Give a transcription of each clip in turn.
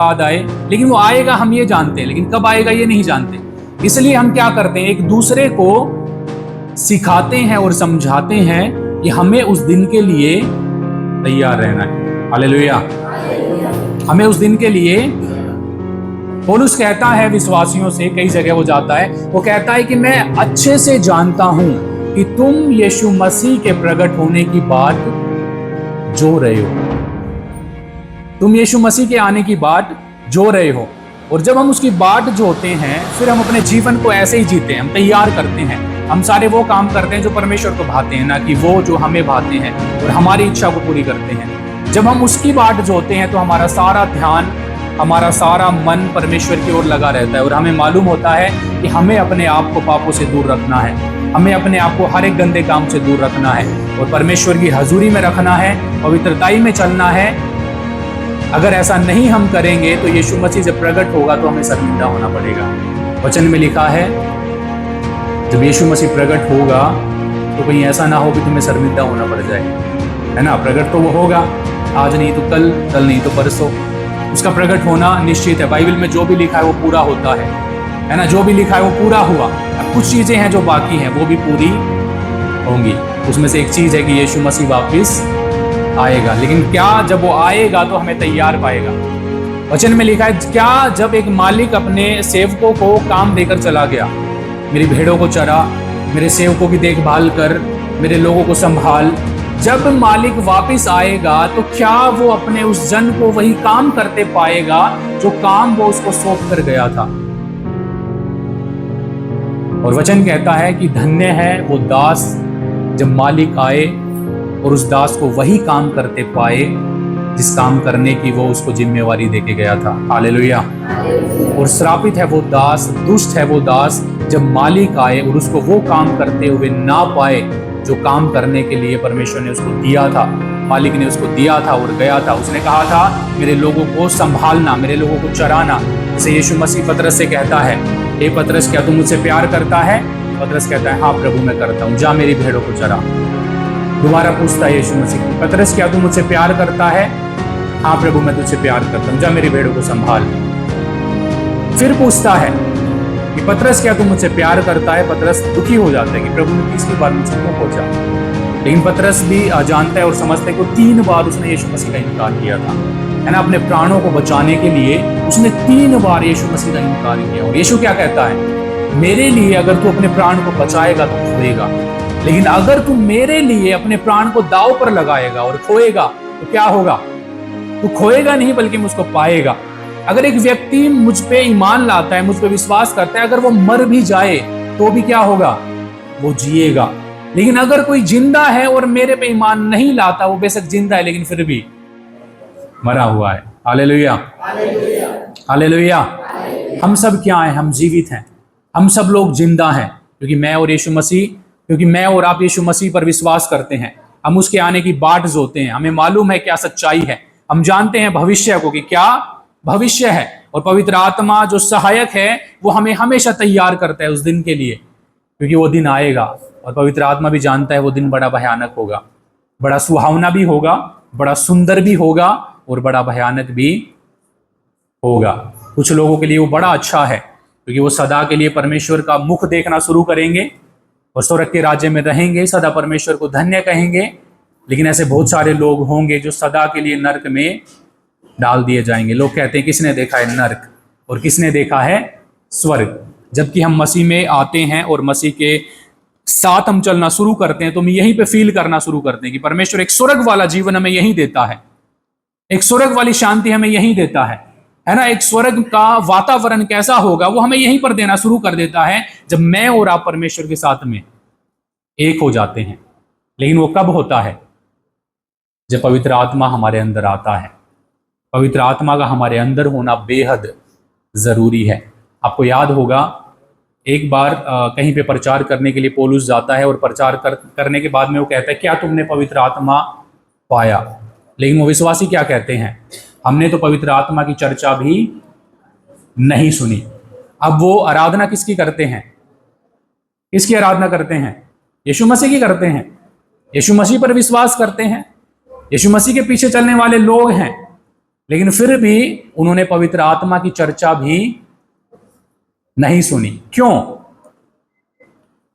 बाद आए, लेकिन वो आएगा हम ये जानते हैं, लेकिन कब आएगा ये नहीं जानते। इसलिए हम क्या करते हैं, एक दूसरे को सिखाते हैं और समझाते हैं कि हमें उस दिन के लिए तैयार रहना है। हालेलुया। हमें उस दिन के लिए, पौलुस कहता है विश्वासियों से, कई जगह वो जाता है, वो कहता है कि मैं अच्छे से जानता हूं कि तुम यीशु मसीह के प्रकट होने की बात जो रहे हो, तुम यीशु मसीह के आने की बाट जो रहे हो। और जब हम उसकी बाट जोते हैं, फिर हम अपने जीवन को ऐसे ही जीते हैं, हम तैयार करते हैं, हम सारे वो काम करते हैं जो परमेश्वर को भाते हैं, ना कि वो जो हमें भाते हैं, और हमारी इच्छा को पूरी करते हैं। जब हम उसकी बाट जोते हैं तो हमारा सारा ध्यान, हमारा सारा मन परमेश्वर की ओर लगा रहता है, और हमें मालूम होता है कि हमें अपने आप को पापों से दूर रखना है, हमें अपने आप को हर एक गंदे काम से दूर रखना है, और परमेश्वर की हजूरी में रखना है, पवित्रताई में चलना है। अगर ऐसा नहीं हम करेंगे तो यीशु मसीह जब प्रकट होगा तो हमें शर्मिंदा होना पड़ेगा। वचन में लिखा है, जब यीशु मसीह प्रकट होगा तो कहीं ऐसा ना हो कि तुम्हें शर्मिंदा होना पड़ जाए, है ना। प्रकट तो वो होगा, आज नहीं तो कल, कल नहीं तो परसों, उसका प्रकट होना निश्चित है। बाइबल में जो भी लिखा है वो पूरा होता है ना, जो भी लिखा है वो पूरा हुआ। अब कुछ चीजें हैं जो बाकी हैं, वो भी पूरी होंगी। उसमें से एक चीज है कि यीशु मसीह वापिस आएगा, लेकिन क्या जब वो आएगा तो हमें तैयार पाएगा। वचन में लिखा है, क्या जब एक मालिक अपने सेवकों को काम देकर चला गया, मेरी भेड़ों को चरा, मेरे सेवकों की देखभाल कर, मेरे लोगों को संभाल, जब मालिक वापस आएगा तो क्या वो अपने उस जन को वही काम करते पाएगा जो काम वो उसको सौंप कर गया था। और वचन कहता है कि धन्य है वो दास जब मालिक आए और उस दास को वही काम करते पाए जिस काम करने की वो उसको जिम्मेवारी देके गया था। हालेलुया। और श्रापित है वो दास, दुष्ट है वो दास जब मालिक आए और उसको वो काम करते हुए ना पाए जो काम करने के लिए परमेश्वर ने उसको दिया था, मालिक ने उसको दिया था और गया था। उसने कहा था मेरे लोगों को संभालना, मेरे लोगों को चराना। जैसे यीशु मसीह पतरस से कहता है, हे पतरस क्या तू मुझसे प्यार करता है? पतरस कहता है हाँ प्रभु मैं करता हूँ, जा मेरी भेड़ों को चरा। दोबारा पूछता है यीशु मसीह, पतरस क्या तू मुझसे प्यार करता है? हाँ प्रभु मैं तुझसे प्यार करता हूँ, जा मेरी भेड़ों को संभाल। फिर पूछता है कि पतरस क्या तू मुझसे प्यार करता है? पतरस दुखी हो जाता है कि प्रभु ने तीसरी बार मुझसे क्यों पूछा। लेकिन पतरस भी जानता है और समझता है कि 3 बार उसने यीशु मसीह का इनकार किया था, है ना। अपने प्राणों को बचाने के लिए उसने 3 बार यीशु मसीह का इनकार किया। और यीशु क्या कहता है, मेरे लिए अगर तू अपने प्राण को बचाएगा तो खोएगा, लेकिन अगर तू मेरे लिए अपने प्राण को दांव पर लगाएगा और खोएगा तो क्या होगा? तू खोएगा नहीं बल्कि मुझको पाएगा। अगर एक व्यक्ति मुझ पे ईमान लाता है, मुझ पे विश्वास करता है, अगर वो मर भी जाए तो भी क्या होगा? वो जिएगा। लेकिन अगर कोई जिंदा है और मेरे पे ईमान नहीं लाता, वो बेशक जिंदा है लेकिन फिर भी मरा हुआ है। Hallelujah, hallelujah. हम सब क्या हैं? हम जीवित हैं, हम सब लोग जिंदा हैं, क्योंकि मैं और आप यीशु मसीह पर विश्वास करते हैं। हम उसके आने की बाट जोते हैं, हमें मालूम है क्या सच्चाई है, हम जानते हैं भविष्य को कि क्या भविष्य है। और पवित्र आत्मा जो सहायक है वो हमें हमेशा तैयार करता है उस दिन के लिए, क्योंकि वो दिन आएगा। और पवित्र आत्मा भी जानता है वो दिन बड़ा भयानक होगा, बड़ा सुहावना भी होगा, बड़ा सुंदर भी होगा और बड़ा भयानक भी होगा। कुछ लोगों के लिए वो बड़ा अच्छा है, क्योंकि वो सदा के लिए परमेश्वर का मुख देखना शुरू करेंगे और स्वर्ग के राज्य में रहेंगे, सदा परमेश्वर को धन्य कहेंगे। लेकिन ऐसे बहुत सारे लोग होंगे जो सदा के लिए नरक में डाल दिए जाएंगे। लोग कहते हैं किसने देखा है नरक और किसने देखा है स्वर्ग? जबकि हम मसीह में आते हैं और मसीह के साथ हम चलना शुरू करते हैं तो हम यहीं पे फील करना शुरू करते हैं कि परमेश्वर एक स्वर्ग वाला जीवन हमें यहीं देता है, एक स्वर्ग वाली शांति हमें यहीं देता है ना। एक स्वर्ग का वातावरण कैसा होगा वो हमें यहीं पर देना शुरू कर देता है जब मैं और आप परमेश्वर के साथ में एक हो जाते हैं। लेकिन वो कब होता है? जब पवित्र आत्मा हमारे अंदर आता है। पवित्र आत्मा का हमारे अंदर होना बेहद जरूरी है। आपको याद होगा एक बार कहीं पे प्रचार करने के लिए पौलुस जाता है और प्रचार करने के बाद में वो कहता है क्या तुमने पवित्र आत्मा पाया? लेकिन वो विश्वासी क्या कहते हैं? हमने तो पवित्र आत्मा की चर्चा भी नहीं सुनी। अब वो आराधना किसकी करते हैं? किसकी आराधना करते हैं? यीशु मसीह की करते हैं। यीशु मसीह पर विश्वास करते हैं, यीशु मसीह के पीछे चलने वाले लोग हैं। लेकिन फिर भी उन्होंने पवित्र आत्मा की चर्चा भी नहीं सुनी। क्यों?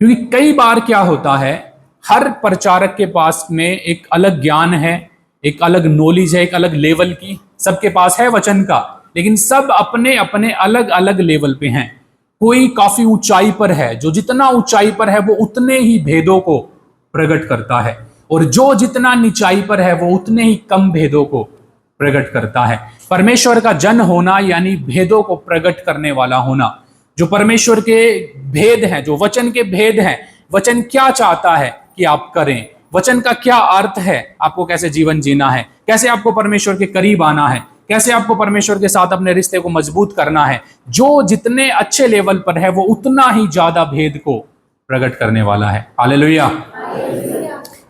क्योंकि कई बार क्या होता है, हर प्रचारक के पास में एक अलग ज्ञान है, एक अलग नॉलेज है, एक अलग लेवल की सबके पास है वचन का, लेकिन सब अपने अपने अलग अलग लेवल पे हैं। कोई काफी ऊंचाई पर है, जो जितना ऊंचाई पर है वो उतने ही भेदों को प्रकट करता है, और जो जितना नीचाई पर है वो उतने ही कम भेदों को प्रकट करता है। परमेश्वर का जन होना यानी भेदों को प्रकट करने वाला होना। जो परमेश्वर के भेद हैं, जो वचन के भेद हैं, वचन क्या चाहता है कि आप करें, वचन का क्या अर्थ है, आपको कैसे जीवन जीना है, कैसे आपको परमेश्वर के करीब आना है, कैसे आपको परमेश्वर के साथ अपने रिश्ते को मजबूत करना है। जो जितने अच्छे लेवल पर है वो उतना ही ज्यादा भेद को प्रकट करने वाला है। हालेलुया।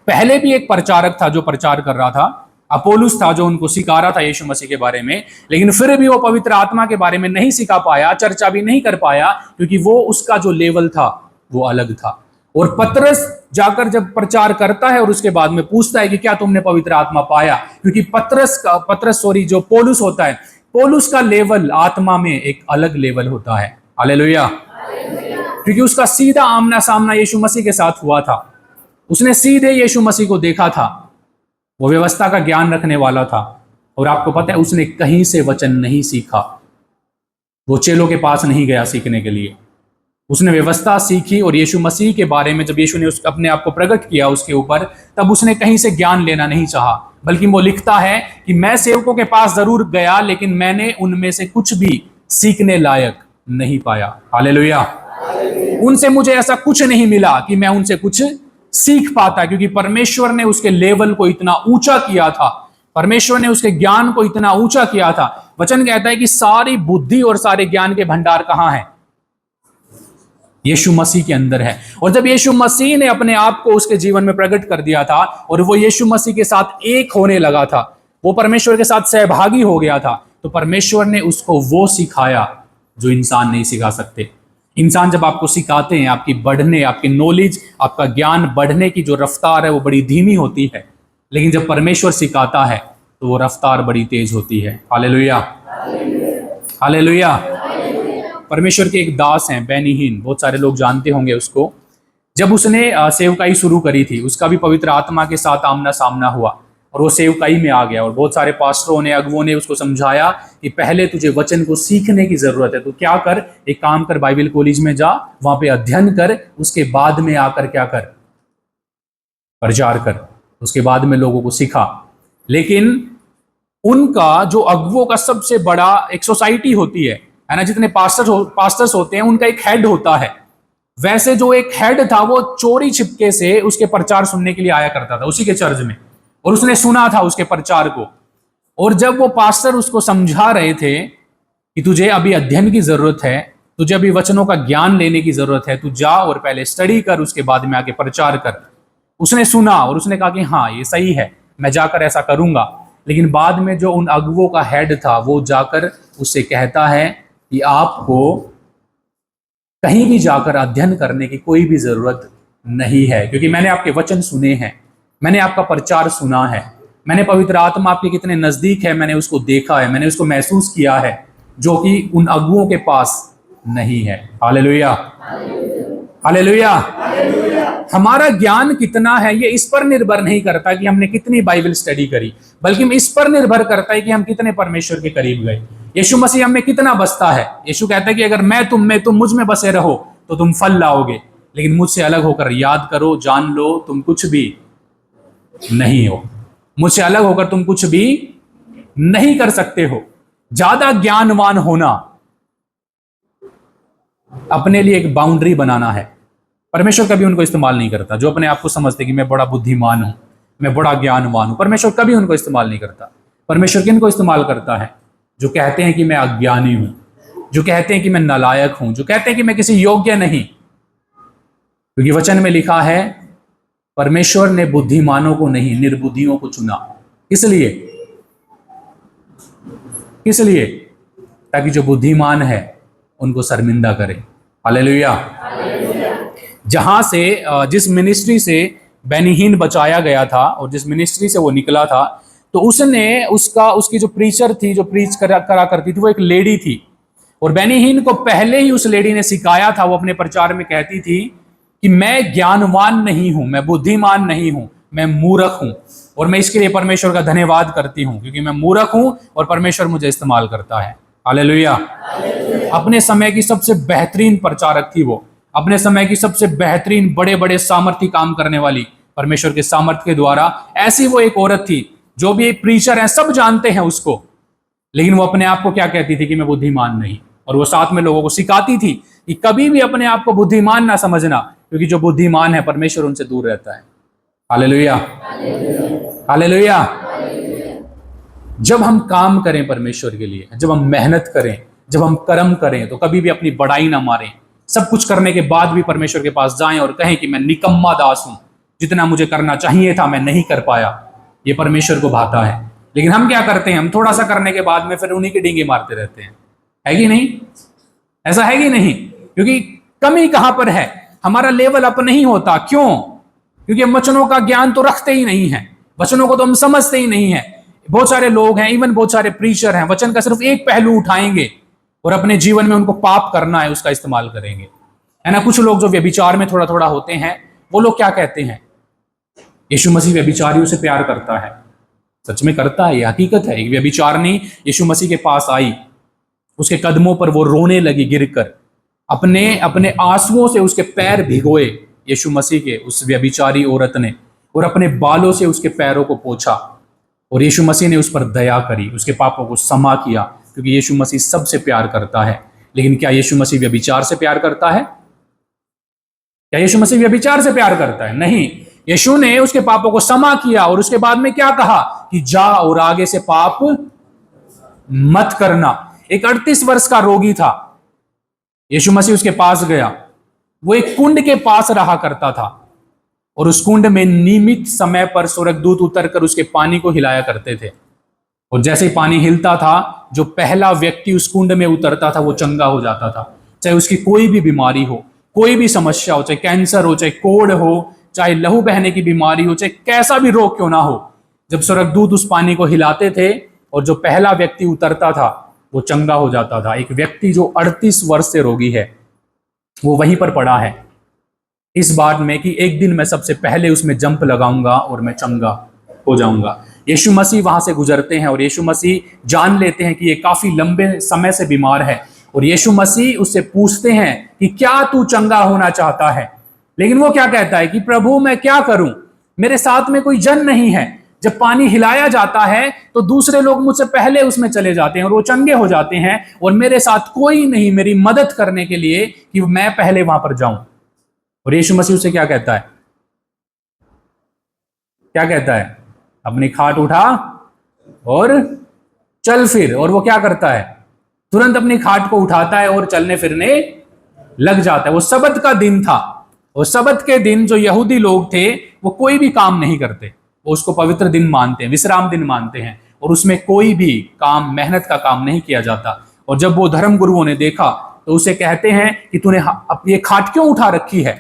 पहले भी एक प्रचारक था जो प्रचार कर रहा था, अपोलुस था जो उनको सिखा रहा था यीशु मसीह के बारे में, लेकिन फिर भी वो पवित्र आत्मा के बारे में नहीं सिखा पाया, चर्चा भी नहीं कर पाया, क्योंकि वो उसका जो लेवल था वो अलग था। और पतरस जाकर जब प्रचार करता है और उसके बाद में पूछता है कि क्या तुमने पवित्र आत्मा पाया, क्योंकि जो पौलुस होता है, पौलुस का लेवल आत्मा में एक अलग लेवल होता है। हालेलुया। क्योंकि उसका सीधा आमना सामना यीशु मसीह के साथ हुआ था, उसने सीधे यीशु मसीह को देखा था, वो व्यवस्था का ज्ञान रखने वाला था। और आपको पता है उसने कहीं से वचन नहीं सीखा, वो चेलों के पास नहीं गया सीखने के लिए, उसने व्यवस्था सीखी। और यीशु मसीह के बारे में जब यीशु ने अपने आप को प्रकट किया उसके ऊपर, तब उसने कहीं से ज्ञान लेना नहीं चाहा, बल्कि वो लिखता है कि मैं सेवकों के पास जरूर गया, लेकिन मैंने उनमें से कुछ भी सीखने लायक नहीं पाया। हालेलुया। उनसे मुझे ऐसा कुछ नहीं मिला कि मैं उनसे कुछ सीख पाता, क्योंकि परमेश्वर ने उसके लेवल को इतना ऊंचा किया था, परमेश्वर ने उसके ज्ञान को इतना ऊंचा किया था। वचन कहता है कि सारी बुद्धि और सारे ज्ञान के भंडार कहां है? यीशु मसीह के अंदर है। और जब यीशु मसीह ने अपने आप को उसके जीवन में प्रकट कर दिया था और वो यीशु मसीह के साथ एक होने लगा था, वो परमेश्वर के साथ सहभागी हो गया था, तो परमेश्वर ने उसको वो सिखाया जो इंसान नहीं सिखा सकते। इंसान जब आपको सिखाते हैं, आपकी बढ़ने, आपकी नॉलेज, आपका ज्ञान बढ़ने की जो रफ्तार है वो बड़ी धीमी होती है, लेकिन जब परमेश्वर सिखाता है तो वो रफ्तार बड़ी तेज होती है। हालेलुया। हालेलुया। परमेश्वर के एक दास हैं बेनी हिन, बहुत सारे लोग जानते होंगे उसको। जब उसने सेवकाई शुरू करी थी, उसका भी पवित्र आत्मा के साथ आमना सामना हुआ और वो सेवकाई में आ गया। और बहुत सारे पास्टरों ने, अगुवों ने उसको समझाया कि पहले तुझे वचन को सीखने की जरूरत है, तो क्या कर, एक काम कर, बाइबल कॉलेज में जा, वहां पे अध्ययन कर, उसके बाद में आकर क्या कर, प्रचार कर, उसके बाद में लोगों को सिखा। लेकिन उनका जो अगुवों का सबसे बड़ा एक सोसाइटी होती है ना, जितने पास्टर्स होते हैं उनका एक हेड होता है। वैसे जो एक हेड था वो चोरी छिपके से उसके प्रचार सुनने के लिए आया करता था उसी के चर्च में, और उसने सुना था उसके प्रचार को। और जब वो पास्टर उसको समझा रहे थे कि तुझे अभी अध्ययन की जरूरत है, तुझे अभी वचनों का ज्ञान लेने की जरूरत है, तू जा और पहले स्टडी कर, उसके बाद में आके प्रचार कर। उसने सुना और उसने कहा कि हाँ ये सही है, मैं जाकर ऐसा करूंगा। लेकिन बाद में जो उन अगुवों का हेड था वो जाकर उससे कहता है कि आपको कहीं भी जाकर अध्ययन करने की कोई भी जरूरत नहीं है, क्योंकि मैंने आपके वचन सुने हैं, मैंने आपका प्रचार सुना है, मैंने पवित्र आत्मा आपके कितने नजदीक है मैंने उसको देखा है, मैंने उसको महसूस किया है, जो कि उन अगुवों के पास नहीं है। हालेलुया। हालेलुया। हमारा ज्ञान कितना है ये इस पर निर्भर नहीं करता कि हमने कितनी बाइबल स्टडी करी, बल्कि इस पर निर्भर करता है कि हम कितने परमेश्वर के करीब गए। यीशु मसीह हमें कितना बसता है। यीशु कहता है कि अगर मैं तुम में, तुम मुझ में बसे रहो तो तुम फल लाओगे, लेकिन मुझसे अलग होकर याद करो, जान लो तुम कुछ भी नहीं हो। मुझसे अलग होकर तुम कुछ भी नहीं कर सकते हो। ज्यादा ज्ञानवान होना अपने लिए एक बाउंड्री बनाना है। परमेश्वर कभी उनको इस्तेमाल नहीं करता जो अपने आप को समझते कि मैं बड़ा बुद्धिमान हूं, मैं बड़ा ज्ञानवान हूं। परमेश्वर कभी उनको इस्तेमाल नहीं करता। परमेश्वर किनको इस्तेमाल करता है? जो कहते हैं कि मैं अज्ञानी हूं, जो कहते हैं कि मैं नालायक हूं, जो कहते हैं कि मैं किसी योग्य नहीं। क्योंकि वचन में लिखा है परमेश्वर ने बुद्धिमानों को नहीं निर्बुद्धियों को चुना। इसलिए ताकि जो बुद्धिमान है उनको शर्मिंदा करे। हालेलुया। जहां से जिस मिनिस्ट्री से बेनी हिन बचाया गया था और जिस मिनिस्ट्री से वो निकला था, तो उसने उसकी जो प्रीचर थी, जो प्रीच करा करती थी, वो एक लेडी थी। और बेनी हिन को पहले ही उस लेडी ने सिखाया था। वो अपने प्रचार में कहती थी कि मैं ज्ञानवान नहीं हूं, मैं बुद्धिमान नहीं हूं, मैं मूर्ख हूं, और मैं इसके लिए परमेश्वर का धन्यवाद करती हूं क्योंकि मैं मूर्ख हूं और परमेश्वर मुझे इस्तेमाल करता है। हालेलुया। अपने समय की सबसे बेहतरीन प्रचारक थी वो, अपने समय की सबसे बेहतरीन बड़े बड़े सामर्थ्य काम करने वाली, परमेश्वर के सामर्थ्य के द्वारा ऐसी वो एक औरत थी। जो भी एक प्रीचर है सब जानते हैं उसको, लेकिन वो अपने आप को क्या कहती थी कि मैं बुद्धिमान नहीं। और वो साथ में लोगों को सिखाती थी कि कभी भी अपने आप को बुद्धिमान ना समझना, क्योंकि जो बुद्धिमान है परमेश्वर उनसे दूर रहता है। Hallelujah, hallelujah. जब हम काम करें परमेश्वर के लिए, जब हम मेहनत करें, जब हम कर्म करें, तो कभी भी अपनी बड़ाई ना मारें। सब कुछ करने के बाद भी परमेश्वर के पास जाएं और कहें कि मैं निकम्मा दास हूं, जितना मुझे करना चाहिए था मैं नहीं कर पाया। ये परमेश्वर को भाता है। लेकिन हम क्या करते हैं, हम थोड़ा सा करने के बाद में फिर उन्हीं के डींगे मारते रहते हैं। है कि नहीं? ऐसा है कि नहीं? क्योंकि कमी कहां पर है, हमारा लेवल अप नहीं होता। क्यों? क्योंकि हम वचनों का ज्ञान तो रखते ही नहीं है, वचनों को तो हम समझते ही नहीं है। बहुत सारे लोग हैं, इवन बहुत सारे प्रीचर हैं, वचन का सिर्फ एक पहलू उठाएंगे और अपने जीवन में उनको पाप करना है उसका इस्तेमाल करेंगे, है ना। कुछ लोग जो व्यभिचार में थोड़ा थोड़ा होते हैं, वो लोग क्या कहते हैं, यीशु मसीह व्यभिचारियों से प्यार करता है। सच में करता है, ये हकीकत है। एक व्यभिचारिणी यीशु मसीह के पास आई, उसके कदमों पर वो रोने लगी गिरकर, अपने अपने आंसुओं से उसके पैर भिगोए यीशु मसीह के, उस व्यभिचारी औरत ने, और अपने बालों से उसके पैरों को पोंछा। और यीशु मसीह ने उस पर दया करी, उसके पापों को क्षमा किया, क्योंकि यीशु मसीह सबसे प्यार करता है। लेकिन क्या यीशु मसीह व्यभिचार से प्यार करता है? क्या यीशु मसीह व्यभिचार से प्यार करता है? नहीं। यीशु ने उसके पापों को क्षमा किया और उसके बाद में क्या कहा कि जा और आगे से पाप मत करना। एक 38 वर्ष का रोगी था, यीशु मसीह उसके पास गया। वो एक कुंड के पास रहा करता था और उस कुंड में नियमित समय पर स्वर्गदूत उतरकर उसके पानी को हिलाया करते थे। और जैसे ही पानी हिलता था, जो पहला व्यक्ति उस कुंड में उतरता था वो चंगा हो जाता था। चाहे उसकी कोई भी बीमारी हो, कोई भी समस्या हो, चाहे कैंसर हो, चाहे कोढ़ हो, चाहे लहू बहने की बीमारी हो, चाहे कैसा भी रोग क्यों ना हो, जब स्वर्गदूत उस पानी को हिलाते थे और जो पहला व्यक्ति उतरता था वो चंगा हो जाता था। एक व्यक्ति जो 38 वर्ष से रोगी है, वो वहीं पर पड़ा है इस बात में कि एक दिन मैं सबसे पहले उसमें जंप लगाऊंगा और मैं चंगा हो जाऊंगा। यीशु मसीह वहां से गुजरते हैं और यीशु मसीह जान लेते हैं कि ये काफी लंबे समय से बीमार है, और यीशु मसीह उससे पूछते हैं कि क्या तू चंगा होना चाहता है? लेकिन वो क्या कहता है कि प्रभु मैं क्या करूं, मेरे साथ में कोई जन नहीं है। जब पानी हिलाया जाता है तो दूसरे लोग मुझसे पहले उसमें चले जाते हैं और वो चंगे हो जाते हैं, और मेरे साथ कोई नहीं मेरी मदद करने के लिए कि मैं पहले वहां पर जाऊं। और यीशु मसीह उसे क्या कहता है? क्या कहता है? अपनी खाट उठा और चल फिर। और वो क्या करता है? तुरंत अपनी खाट को उठाता है और चलने फिरने लग जाता है। वो सबत का दिन था, और सबत के दिन जो यहूदी लोग थे वो कोई भी काम नहीं करते, वो उसको पवित्र दिन मानते हैं, विश्राम दिन मानते हैं, और उसमें कोई भी काम, मेहनत का काम नहीं किया जाता। और जब वो धर्म गुरुओं ने देखा तो उसे कहते हैं कि तूने ये खाट क्यों उठा रखी है,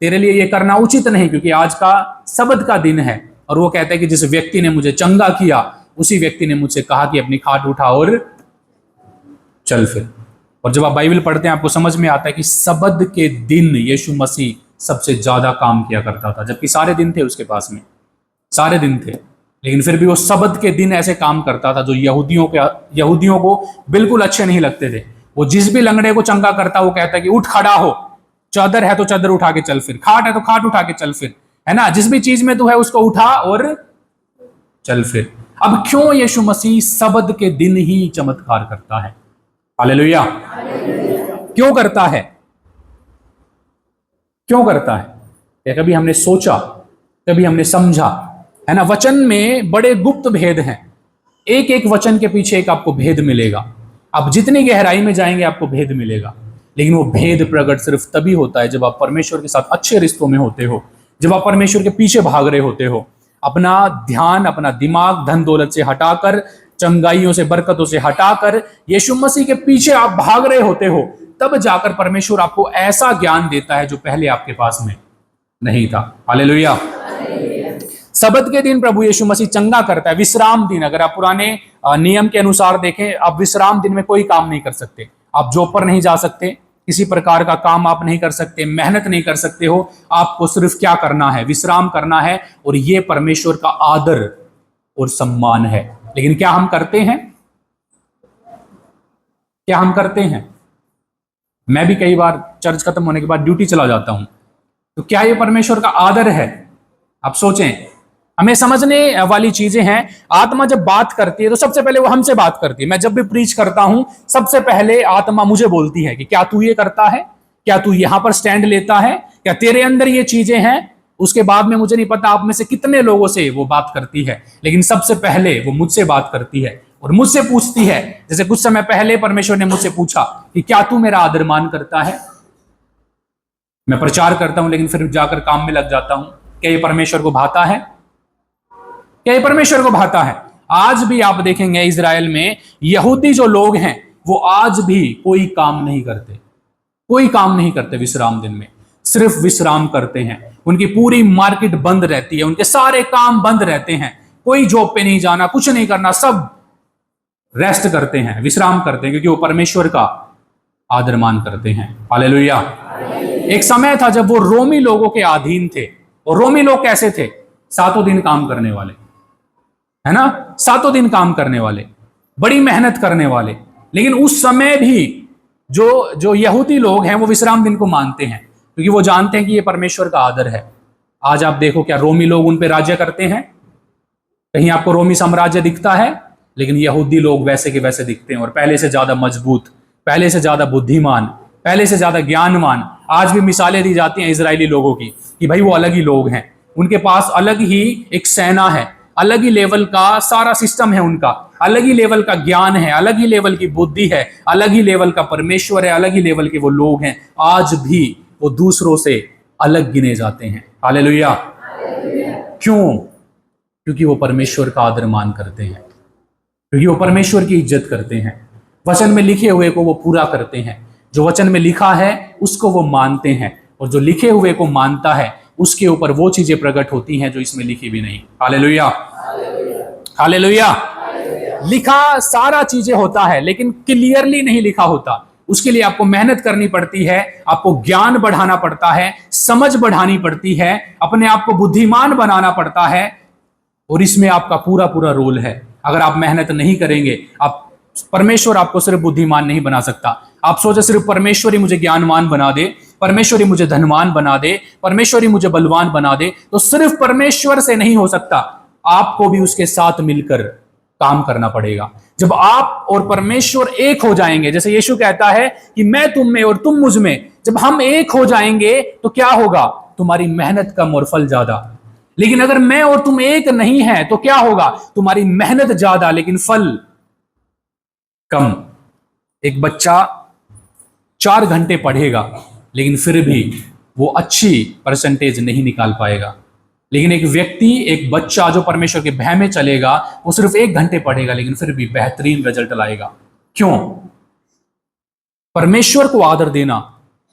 तेरे लिए ये करना उचित नहीं, क्योंकि आज का सबत का दिन है। और वो कहते हैं कि जिस व्यक्ति ने मुझे चंगा किया उसी व्यक्ति ने मुझसे कहा कि अपनी खाट उठा और चल फिर। और जब आप बाइबल पढ़ते हैं आपको समझ में आता है कि सबत के दिन यीशु मसीह सबसे ज्यादा काम किया करता था, जबकि सारे दिन थे उसके पास में, सारे दिन थे, लेकिन फिर भी वो सबत के दिन ऐसे काम करता था जो यहूदियों को बिल्कुल अच्छे नहीं लगते थे। वो जिस भी लंगड़े को चंगा करता वो कहता कि उठ खड़ा हो, चादर है तो चादर उठा के चल फिर, खाट है तो खाट उठा के चल फिर, है ना, जिस भी चीज में तू है उसको उठा और चल फिर। अब क्यों यीशु मसीह सबत के दिन ही चमत्कार करता है? हालेलुया। क्यों करता है? क्यों करता है? क्या कभी हमने सोचा, कभी हमने समझा? है ना, वचन में बड़े गुप्त भेद हैं, एक एक वचन के पीछे एक आपको भेद मिलेगा। आप जितनी गहराई में जाएंगे आपको भेद मिलेगा, लेकिन वो भेद प्रकट सिर्फ तभी होता है जब आप परमेश्वर के साथ अच्छे रिश्तों में होते हो, जब आप परमेश्वर के पीछे भाग रहे होते हो, अपना ध्यान, अपना दिमाग धन दौलत से हटाकर, चंगाइयों से, बरकतों से हटाकर यीशु मसीह के पीछे आप भाग रहे होते हो, तब जाकर परमेश्वर आपको ऐसा ज्ञान देता है जो पहले आपके पास में नहीं था। हालेलुया। सबत के दिन प्रभु यीशु मसीह चंगा करता है। विश्राम दिन, अगर आप पुराने नियम के अनुसार देखें, आप विश्राम दिन में कोई काम नहीं कर सकते, आप जॉब पर नहीं जा सकते, किसी प्रकार का काम आप नहीं कर सकते, मेहनत नहीं कर सकते हो। आपको सिर्फ क्या करना है? विश्राम करना है। और ये परमेश्वर का आदर और सम्मान है। लेकिन क्या हम करते हैं? क्या हम करते हैं? मैं भी कई बार चर्च खत्म होने के बाद ड्यूटी चला जाता हूं। तो क्या ये परमेश्वर का आदर है? आप सोचें, हमें समझने वाली चीजें हैं। आत्मा जब बात करती है तो सबसे पहले वो हमसे बात करती है। मैं जब भी प्रीच करता हूं, सबसे पहले आत्मा मुझे बोलती है कि क्या तू ये करता है? क्या तू यहां पर स्टैंड लेता है? क्या तेरे अंदर ये चीजें हैं? उसके बाद में मुझे नहीं पता आप में से कितने लोगों से वो बात करती है, लेकिन सबसे पहले वो मुझसे बात करती है और मुझसे पूछती है। जैसे कुछ समय पहले परमेश्वर ने मुझसे पूछा कि क्या तू मेरा आदर मान करता है? मैं प्रचार करता हूं लेकिन फिर जाकर काम में लग जाता हूं। क्या ये परमेश्वर को भाता है? क्या ये परमेश्वर को भाता है? आज भी आप देखेंगे इजराइल में यहूदी जो लोग हैं वो आज भी कोई काम नहीं करते, कोई काम नहीं करते विश्राम दिन में, सिर्फ विश्राम करते हैं। उनकी पूरी मार्केट बंद रहती है, उनके सारे काम बंद रहते हैं, कोई जॉब पे नहीं जाना, कुछ नहीं करना, सब रेस्ट करते हैं, विश्राम करते हैं, क्योंकि वो परमेश्वर का आदर मान करते हैं। हालेलुया। एक समय था जब वो रोमी लोगों के अधीन थे। और रोमी लोग कैसे थे? 7 दिन काम करने वाले, है ना? 7 दिन काम करने वाले, बड़ी मेहनत करने वाले। लेकिन उस समय भी जो यहूदी लोग हैं वो विश्राम दिन को मानते हैं, क्योंकि वो जानते हैं कि ये परमेश्वर का आदर है। आज आप देखो, क्या रोमी लोग उन पे राज्य करते हैं? कहीं आपको रोमी साम्राज्य दिखता है? लेकिन यहूदी लोग वैसे के वैसे दिखते हैं, और पहले से ज्यादा मजबूत, पहले से ज्यादा बुद्धिमान, पहले से ज्यादा ज्ञानवान। आज भी मिसालें दी जाती हैं इजरायली लोगों की कि भाई वो अलग ही लोग हैं, उनके पास अलग ही एक सेना है, अलग ही लेवल का सारा सिस्टम है उनका, अलग ही लेवल का ज्ञान है, अलग ही लेवल की बुद्धि है, अलग ही लेवल का परमेश्वर है, अलग ही लेवल के वो लोग हैं। आज भी वो दूसरों से अलग गिने जाते हैं। हालेलुया। क्यों? क्योंकि वो परमेश्वर का आदर मान करते हैं, क्योंकि वो परमेश्वर की इज्जत करते हैं, वचन में लिखे हुए को वो पूरा करते हैं। जो वचन में लिखा है उसको वो मानते हैं, और जो लिखे हुए को मानता है उसके ऊपर वो चीजें प्रकट होती हैं जो इसमें लिखी भी नहीं। Hallelujah, hallelujah. लिखा सारा चीजें होता है, लेकिन क्लियरली नहीं लिखा होता। उसके लिए आपको मेहनत करनी पड़ती है, आपको ज्ञान बढ़ाना पड़ता है, समझ बढ़ानी पड़ती है, अपने आप को बुद्धिमान बनाना पड़ता है, और इसमें आपका पूरा पूरा रोल है। अगर आप मेहनत नहीं करेंगे, आप परमेश्वर आपको सिर्फ बुद्धिमान नहीं बना सकता। आप सोचे सिर्फ परमेश्वर ही मुझे ज्ञानवान बना दे, परमेश्वर ही मुझे धनवान बना दे, परमेश्वर ही मुझे बलवान बना दे, तो सिर्फ परमेश्वर से नहीं हो सकता। आपको भी उसके साथ मिलकर काम करना पड़ेगा। जब आप और परमेश्वर एक हो जाएंगे, जैसे यीशु कहता है कि मैं तुम में और तुम मुझ में, जब हम एक हो जाएंगे तो क्या होगा? तुम्हारी मेहनत कम और फल ज्यादा। लेकिन अगर मैं और तुम एक नहीं है तो क्या होगा? तुम्हारी मेहनत ज्यादा लेकिन फल कम। एक बच्चा 4 घंटे पढ़ेगा लेकिन फिर भी वो अच्छी परसेंटेज नहीं निकाल पाएगा। लेकिन एक व्यक्ति, एक बच्चा जो परमेश्वर के भय में चलेगा, वो सिर्फ 1 घंटे पढ़ेगा लेकिन फिर भी बेहतरीन रिजल्ट लाएगा। क्यों? परमेश्वर को आदर देना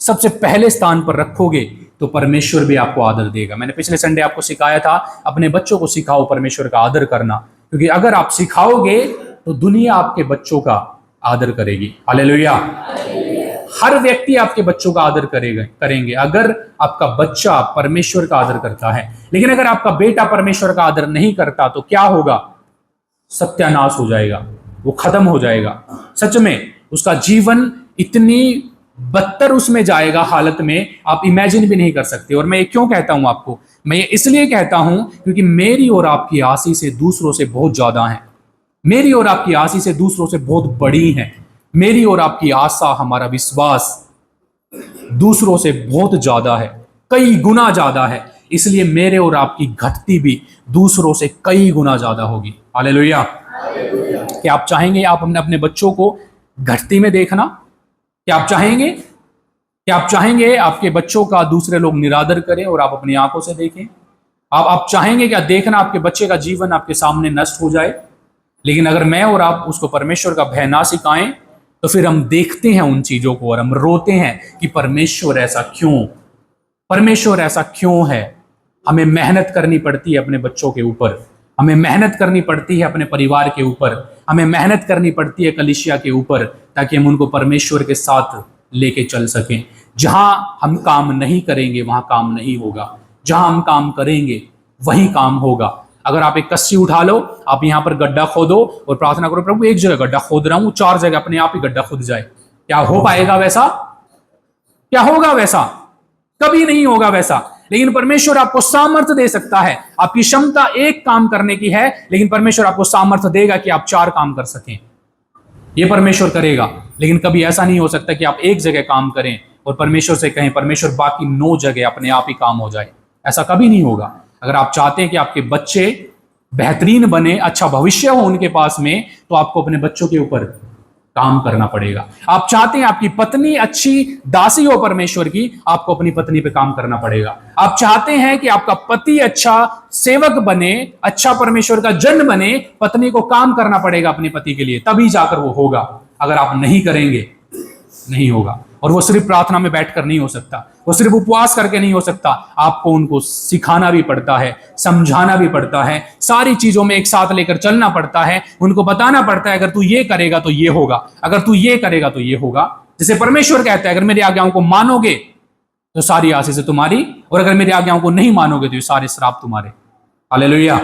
सबसे पहले स्थान पर रखोगे तो परमेश्वर भी आपको आदर देगा। मैंने पिछले संडे आपको सिखाया था, अपने बच्चों को सिखाओ परमेश्वर का आदर करना, क्योंकि अगर आप सिखाओगे तो दुनिया आपके बच्चों का आदर करेगी। हालेलुया। हर व्यक्ति आपके बच्चों का आदर करेंगे अगर आपका बच्चा परमेश्वर का आदर करता है। लेकिन अगर आपका बेटा परमेश्वर का आदर नहीं करता तो क्या होगा? सत्यानाश हो जाएगा, वो खत्म हो जाएगा। सच में उसका जीवन इतनी बदतर उसमें जाएगा, हालत में आप इमेजिन भी नहीं कर सकते। और मैं ये क्यों कहता हूं आपको? मैं ये इसलिए कहता हूं क्योंकि मेरी और आपकी आशीष से दूसरों से बहुत ज्यादा है, मेरी और आपकी आशीष से दूसरों से बहुत बड़ी है। मेरी और आपकी आशा, हमारा विश्वास दूसरों से बहुत ज्यादा है, कई गुना ज्यादा है। इसलिए मेरे और आपकी घटती भी दूसरों से कई गुना ज्यादा होगी। हालेलुया। क्या आप चाहेंगे आप अपने बच्चों को घटती में देखना? क्या आप चाहेंगे? क्या आप चाहेंगे आपके बच्चों का दूसरे लोग निरादर करें और आप अपनी आंखों से देखें? आप चाहेंगे क्या देखना आपके बच्चे का जीवन आपके सामने नष्ट हो जाए? लेकिन अगर मैं और आप उसको परमेश्वर का भय ना सिखाएं तो फिर हम देखते हैं उन चीजों को और हम रोते हैं कि परमेश्वर ऐसा क्यों, परमेश्वर ऐसा क्यों है। हमें मेहनत करनी पड़ती है अपने बच्चों के ऊपर, हमें मेहनत करनी पड़ती है अपने परिवार के ऊपर, हमें मेहनत करनी पड़ती है कलीसिया के ऊपर, ताकि हम उनको परमेश्वर के साथ लेके चल सकें। जहां हम काम नहीं करेंगे वहां काम नहीं होगा, जहां हम काम करेंगे वही काम होगा। अगर आप एक कस्सी उठा लो, आप यहां पर गड्ढा खोदो और प्रार्थना करो, प्रभु एक जगह गड्ढा खोद रहा हूं, 4 जगह अपने आप ही गड्ढा खुद जाए, क्या हो पाएगा वैसा? क्या होगा वैसा? कभी नहीं होगा वैसा। लेकिन परमेश्वर आपको सामर्थ्य दे सकता है। आपकी क्षमता एक काम करने की है, लेकिन परमेश्वर आपको सामर्थ्य देगा कि आप 4 काम कर सकें। यह परमेश्वर करेगा। लेकिन कभी ऐसा नहीं हो सकता कि आप एक जगह काम करें और परमेश्वर से कहें परमेश्वर बाकी 9 जगह अपने आप ही काम हो जाए। ऐसा कभी नहीं होगा। अगर आप चाहते हैं कि आपके बच्चे बेहतरीन बने, अच्छा भविष्य हो उनके पास में, तो आपको अपने बच्चों के ऊपर काम करना पड़ेगा। आप चाहते हैं आपकी पत्नी अच्छी दासी हो परमेश्वर की, आपको अपनी पत्नी पे काम करना पड़ेगा। आप चाहते हैं कि आपका पति अच्छा सेवक बने, अच्छा परमेश्वर का जन बने, पत्नी को काम करना पड़ेगा अपने पति के लिए, तभी जाकर वो होगा। अगर आप नहीं करेंगे नहीं होगा। और वो सिर्फ प्रार्थना में बैठकर नहीं हो सकता, वो सिर्फ उपवास करके नहीं हो सकता। आपको उनको सिखाना भी पड़ता है, समझाना भी पड़ता है, सारी चीजों में एक साथ लेकर चलना पड़ता है। उनको बताना पड़ता है अगर तू ये करेगा तो ये होगा, अगर तू ये करेगा तो ये होगा। जैसे परमेश्वर कहता है अगर मेरी आज्ञाओं को मानोगे तो सारी आशीष तुम्हारी, और अगर मेरी आज्ञाओं को नहीं मानोगे तो ये सारे श्राप तुम्हारे। Hallelujah,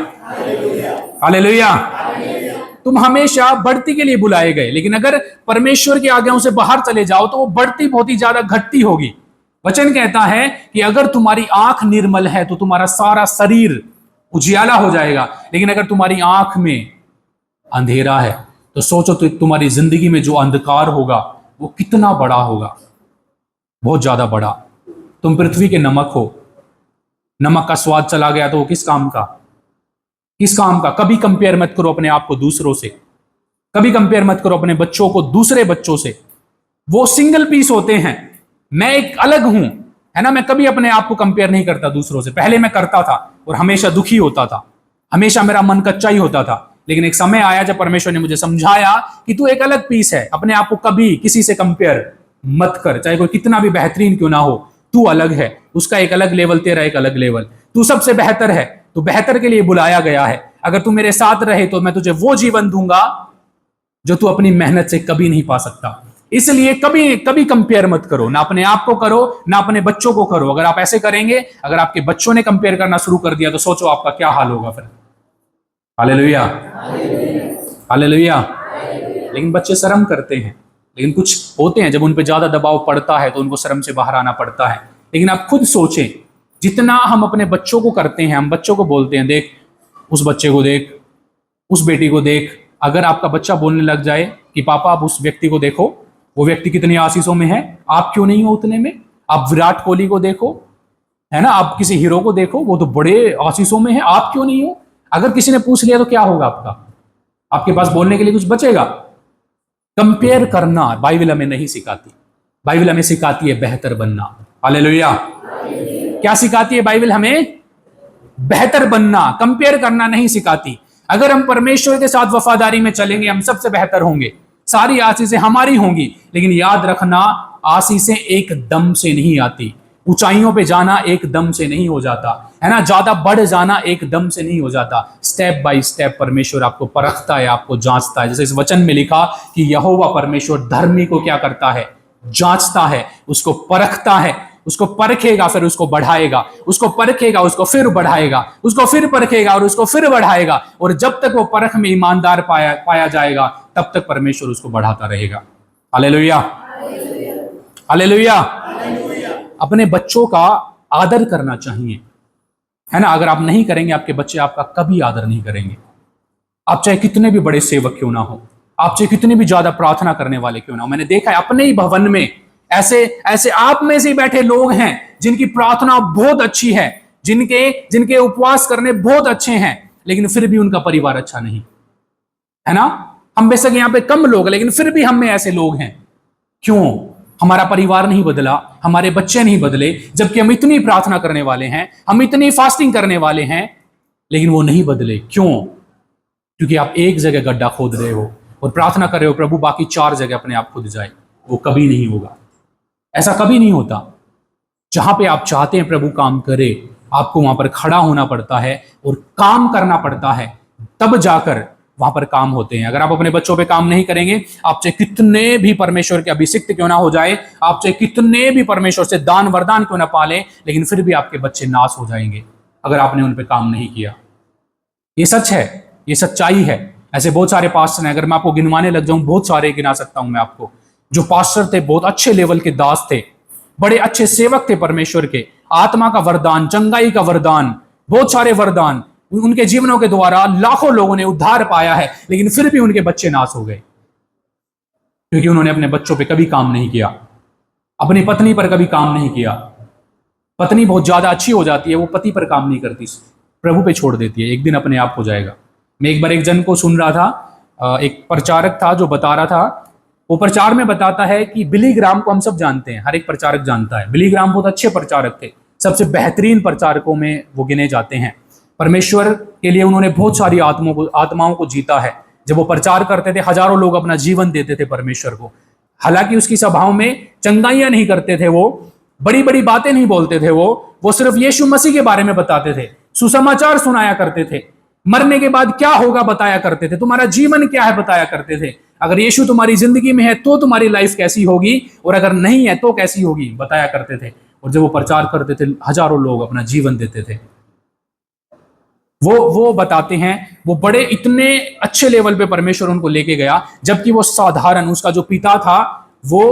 hallelujah. तुम हमेशा बढ़ती के लिए बुलाए गए, लेकिन अगर परमेश्वर की आज्ञाओं से बाहर चले जाओ तो वो बढ़ती बहुत ही ज्यादा घटती होगी। वचन कहता है कि अगर तुम्हारी आंख निर्मल है तो तुम्हारा सारा शरीर उजियाला हो जाएगा, लेकिन अगर तुम्हारी आंख में अंधेरा है तो सोचो तो तुम्हारी जिंदगी में जो अंधकार होगा वो कितना बड़ा होगा, बहुत ज्यादा बड़ा। तुम पृथ्वी के नमक हो, नमक का स्वाद चला गया तो वो किस काम का? किस काम का? कभी कंपेयर मत करो अपने आप को दूसरों से, कभी कंपेयर मत करो अपने बच्चों को दूसरे बच्चों से। वो सिंगल पीस होते हैं, मैं एक अलग हूं, है ना। मैं कभी अपने आप को कंपेयर नहीं करता दूसरों से। पहले मैं करता था और हमेशा दुखी होता था, हमेशा मेरा मन कच्चा ही होता था। लेकिन एक समय आया जब परमेश्वर ने मुझे समझाया कि तू एक अलग पीस है, अपने आप को कभी किसी से कंपेयर मत कर, चाहे कोई कितना भी बेहतरीन क्यों ना हो। तू अलग है, उसका एक अलग लेवल, तेरा एक अलग लेवल। तू सबसे बेहतर है, तू बेहतर के लिए बुलाया गया है। अगर तू मेरे साथ रहे तो मैं तुझे वो जीवन दूंगा जो तू अपनी मेहनत से कभी नहीं पा सकता। इसलिए कभी कभी कंपेयर मत करो, ना अपने आप को करो ना अपने बच्चों को करो। अगर आप ऐसे करेंगे, अगर आपके बच्चों ने कंपेयर करना शुरू कर दिया तो सोचो आपका क्या हाल होगा फिर। Hallelujah, hallelujah. लेकिन बच्चे शर्म करते हैं, लेकिन कुछ होते हैं जब उन पे ज्यादा दबाव पड़ता है तो उनको शर्म से बाहर आना पड़ता है। लेकिन आप खुद सोचें, जितना हम अपने बच्चों को करते हैं, हम बच्चों को बोलते हैं देख उस बच्चे को देख, उस बेटी को देख। अगर आपका बच्चा बोलने लग जाए कि पापा आप उस व्यक्ति को देखो, वो व्यक्ति कितनी आशीषों में है, आप क्यों नहीं हो उतने में। आप विराट कोहली को देखो, है ना, आप किसी हीरो को देखो, वो तो बड़े आशीषों में है, आप क्यों नहीं हो। अगर किसी ने पूछ लिया तो क्या होगा आपका? आपके पास बोलने के लिए कुछ बचेगा? कंपेयर करना बाइबल हमें नहीं सिखाती। बाइबल हमें सिखाती है बेहतर बनना। हालेलुया। क्या सिखाती है बाइबल हमें? बेहतर बनना, कंपेयर करना नहीं सिखाती। अगर हम परमेश्वर के साथ वफादारी में चलेंगे हम सबसे बेहतर होंगे, सारी आशीषें हमारी होंगी। लेकिन याद रखना, आशीषें एक दम से नहीं आती, ऊंचाइयों पे जाना एक दम से नहीं हो जाता, है ना, ज्यादा बढ़ जाना एक दम से नहीं हो जाता। स्टेप बाय स्टेप परमेश्वर आपको परखता है, आपको जांचता है। जैसे इस वचन में लिखा कि यहोवा परमेश्वर धर्मी को क्या करता है? जांचता है, उसको परखता है। उसको परखेगा फिर उसको बढ़ाएगा, उसको परखेगा उसको फिर बढ़ाएगा, उसको फिर परखेगा और उसको फिर बढ़ाएगा। और जब तक वो परख में ईमानदार पाया जाएगा तब तक परमेश्वर उसको बढ़ाता रहेगा। Hallelujah, hallelujah. अपने बच्चों का आदर करना चाहिए, है ना। अगर आप नहीं करेंगे आपके बच्चे आपका कभी आदर नहीं करेंगे। आप चाहे कितने भी बड़े सेवक क्यों ना हो, आप चाहे कितने भी ज्यादा प्रार्थना करने वाले क्यों ना हो। मैंने देखा है अपने ही भवन में ऐसे ऐसे आप में से बैठे लोग हैं जिनकी प्रार्थना बहुत अच्छी है, जिनके उपवास करने बहुत अच्छे हैं, लेकिन फिर भी उनका परिवार अच्छा नहीं, है ना। हम बेशक यहाँ पे कम लोग, लेकिन फिर भी हम में ऐसे लोग हैं। क्यों? हमारा परिवार नहीं बदला, हमारे बच्चे नहीं बदले, जबकि हम इतनी प्रार्थना करने वाले हैं, हम इतनी फास्टिंग करने वाले हैं, लेकिन वो नहीं बदले। क्यों? क्योंकि आप एक जगह गड्ढा खोद रहे हो और प्रार्थना कर रहे हो प्रभु बाकी 4 जगह अपने आप खुद जाए। वो कभी नहीं होगा, ऐसा कभी नहीं होता। जहां पे आप चाहते हैं प्रभु काम करे, आपको वहां पर खड़ा होना पड़ता है और काम करना पड़ता है, तब जाकर वहां पर काम होते हैं। अगर आप अपने बच्चों पे काम नहीं करेंगे, आप चाहे कितने भी परमेश्वर के अभिषिक्त क्यों ना हो जाए, आप चाहे कितने भी परमेश्वर से दान वरदान क्यों ना पाले, लेकिन फिर भी आपके बच्चे नाश हो जाएंगे अगर आपने उन पे काम नहीं किया। ये सच है, ये सच्चाई है। ऐसे बहुत सारे पास्टर हैं, अगर मैं आपको गिनवाने लग जाऊं, बहुत सारे गिना सकता हूं मैं आपको, जो पास्टर थे, बहुत अच्छे लेवल के दास थे, बड़े अच्छे सेवक थे परमेश्वर के, आत्मा का वरदान, चंगाई का वरदान, बहुत सारे वरदान उनके जीवनों के द्वारा लाखों लोगों ने उद्धार पाया है, लेकिन फिर भी उनके बच्चे नाश हो गए, क्योंकि उन्होंने अपने बच्चों पे कभी काम नहीं किया, अपनी पत्नी पर कभी काम नहीं किया। पत्नी बहुत ज्यादा अच्छी हो जाती है, वो पति पर काम नहीं करती, प्रभु पे छोड़ देती है, एक दिन अपने आप हो जाएगा। मैं एक बार एक जन को सुन रहा था, एक प्रचारक था जो बता रहा था, वो प्रचार में बताता है कि बिली ग्राम को हम सब जानते हैं, हर एक प्रचारक जानता है। बिली ग्राम बहुत अच्छे प्रचारक थे, सबसे बेहतरीन प्रचारकों में वो गिने जाते हैं। परमेश्वर के लिए उन्होंने बहुत सारी आत्माओं को जीता है। जब वो प्रचार करते थे, हजारों लोग अपना जीवन देते थे परमेश्वर को। हालांकि उसकी सभाओं में चंगाइयां नहीं करते थे, वो बड़ी बड़ी बातें नहीं बोलते थे, वो सिर्फ यीशु मसीह के बारे में बताते थे, सुसमाचार सुनाया करते थे, मरने के बाद क्या होगा बताया करते थे, तुम्हारा जीवन क्या है बताया करते थे, अगर यीशु तुम्हारी जिंदगी में है तो तुम्हारी लाइफ कैसी होगी, और अगर नहीं है तो कैसी होगी, बताया करते थे। और जब वो प्रचार करते थे, हजारों लोग अपना जीवन देते थे। वो बताते हैं, वो बड़े इतने अच्छे लेवल पे परमेश्वर उनको लेके गया, जबकि वो साधारण, उसका जो पिता था वो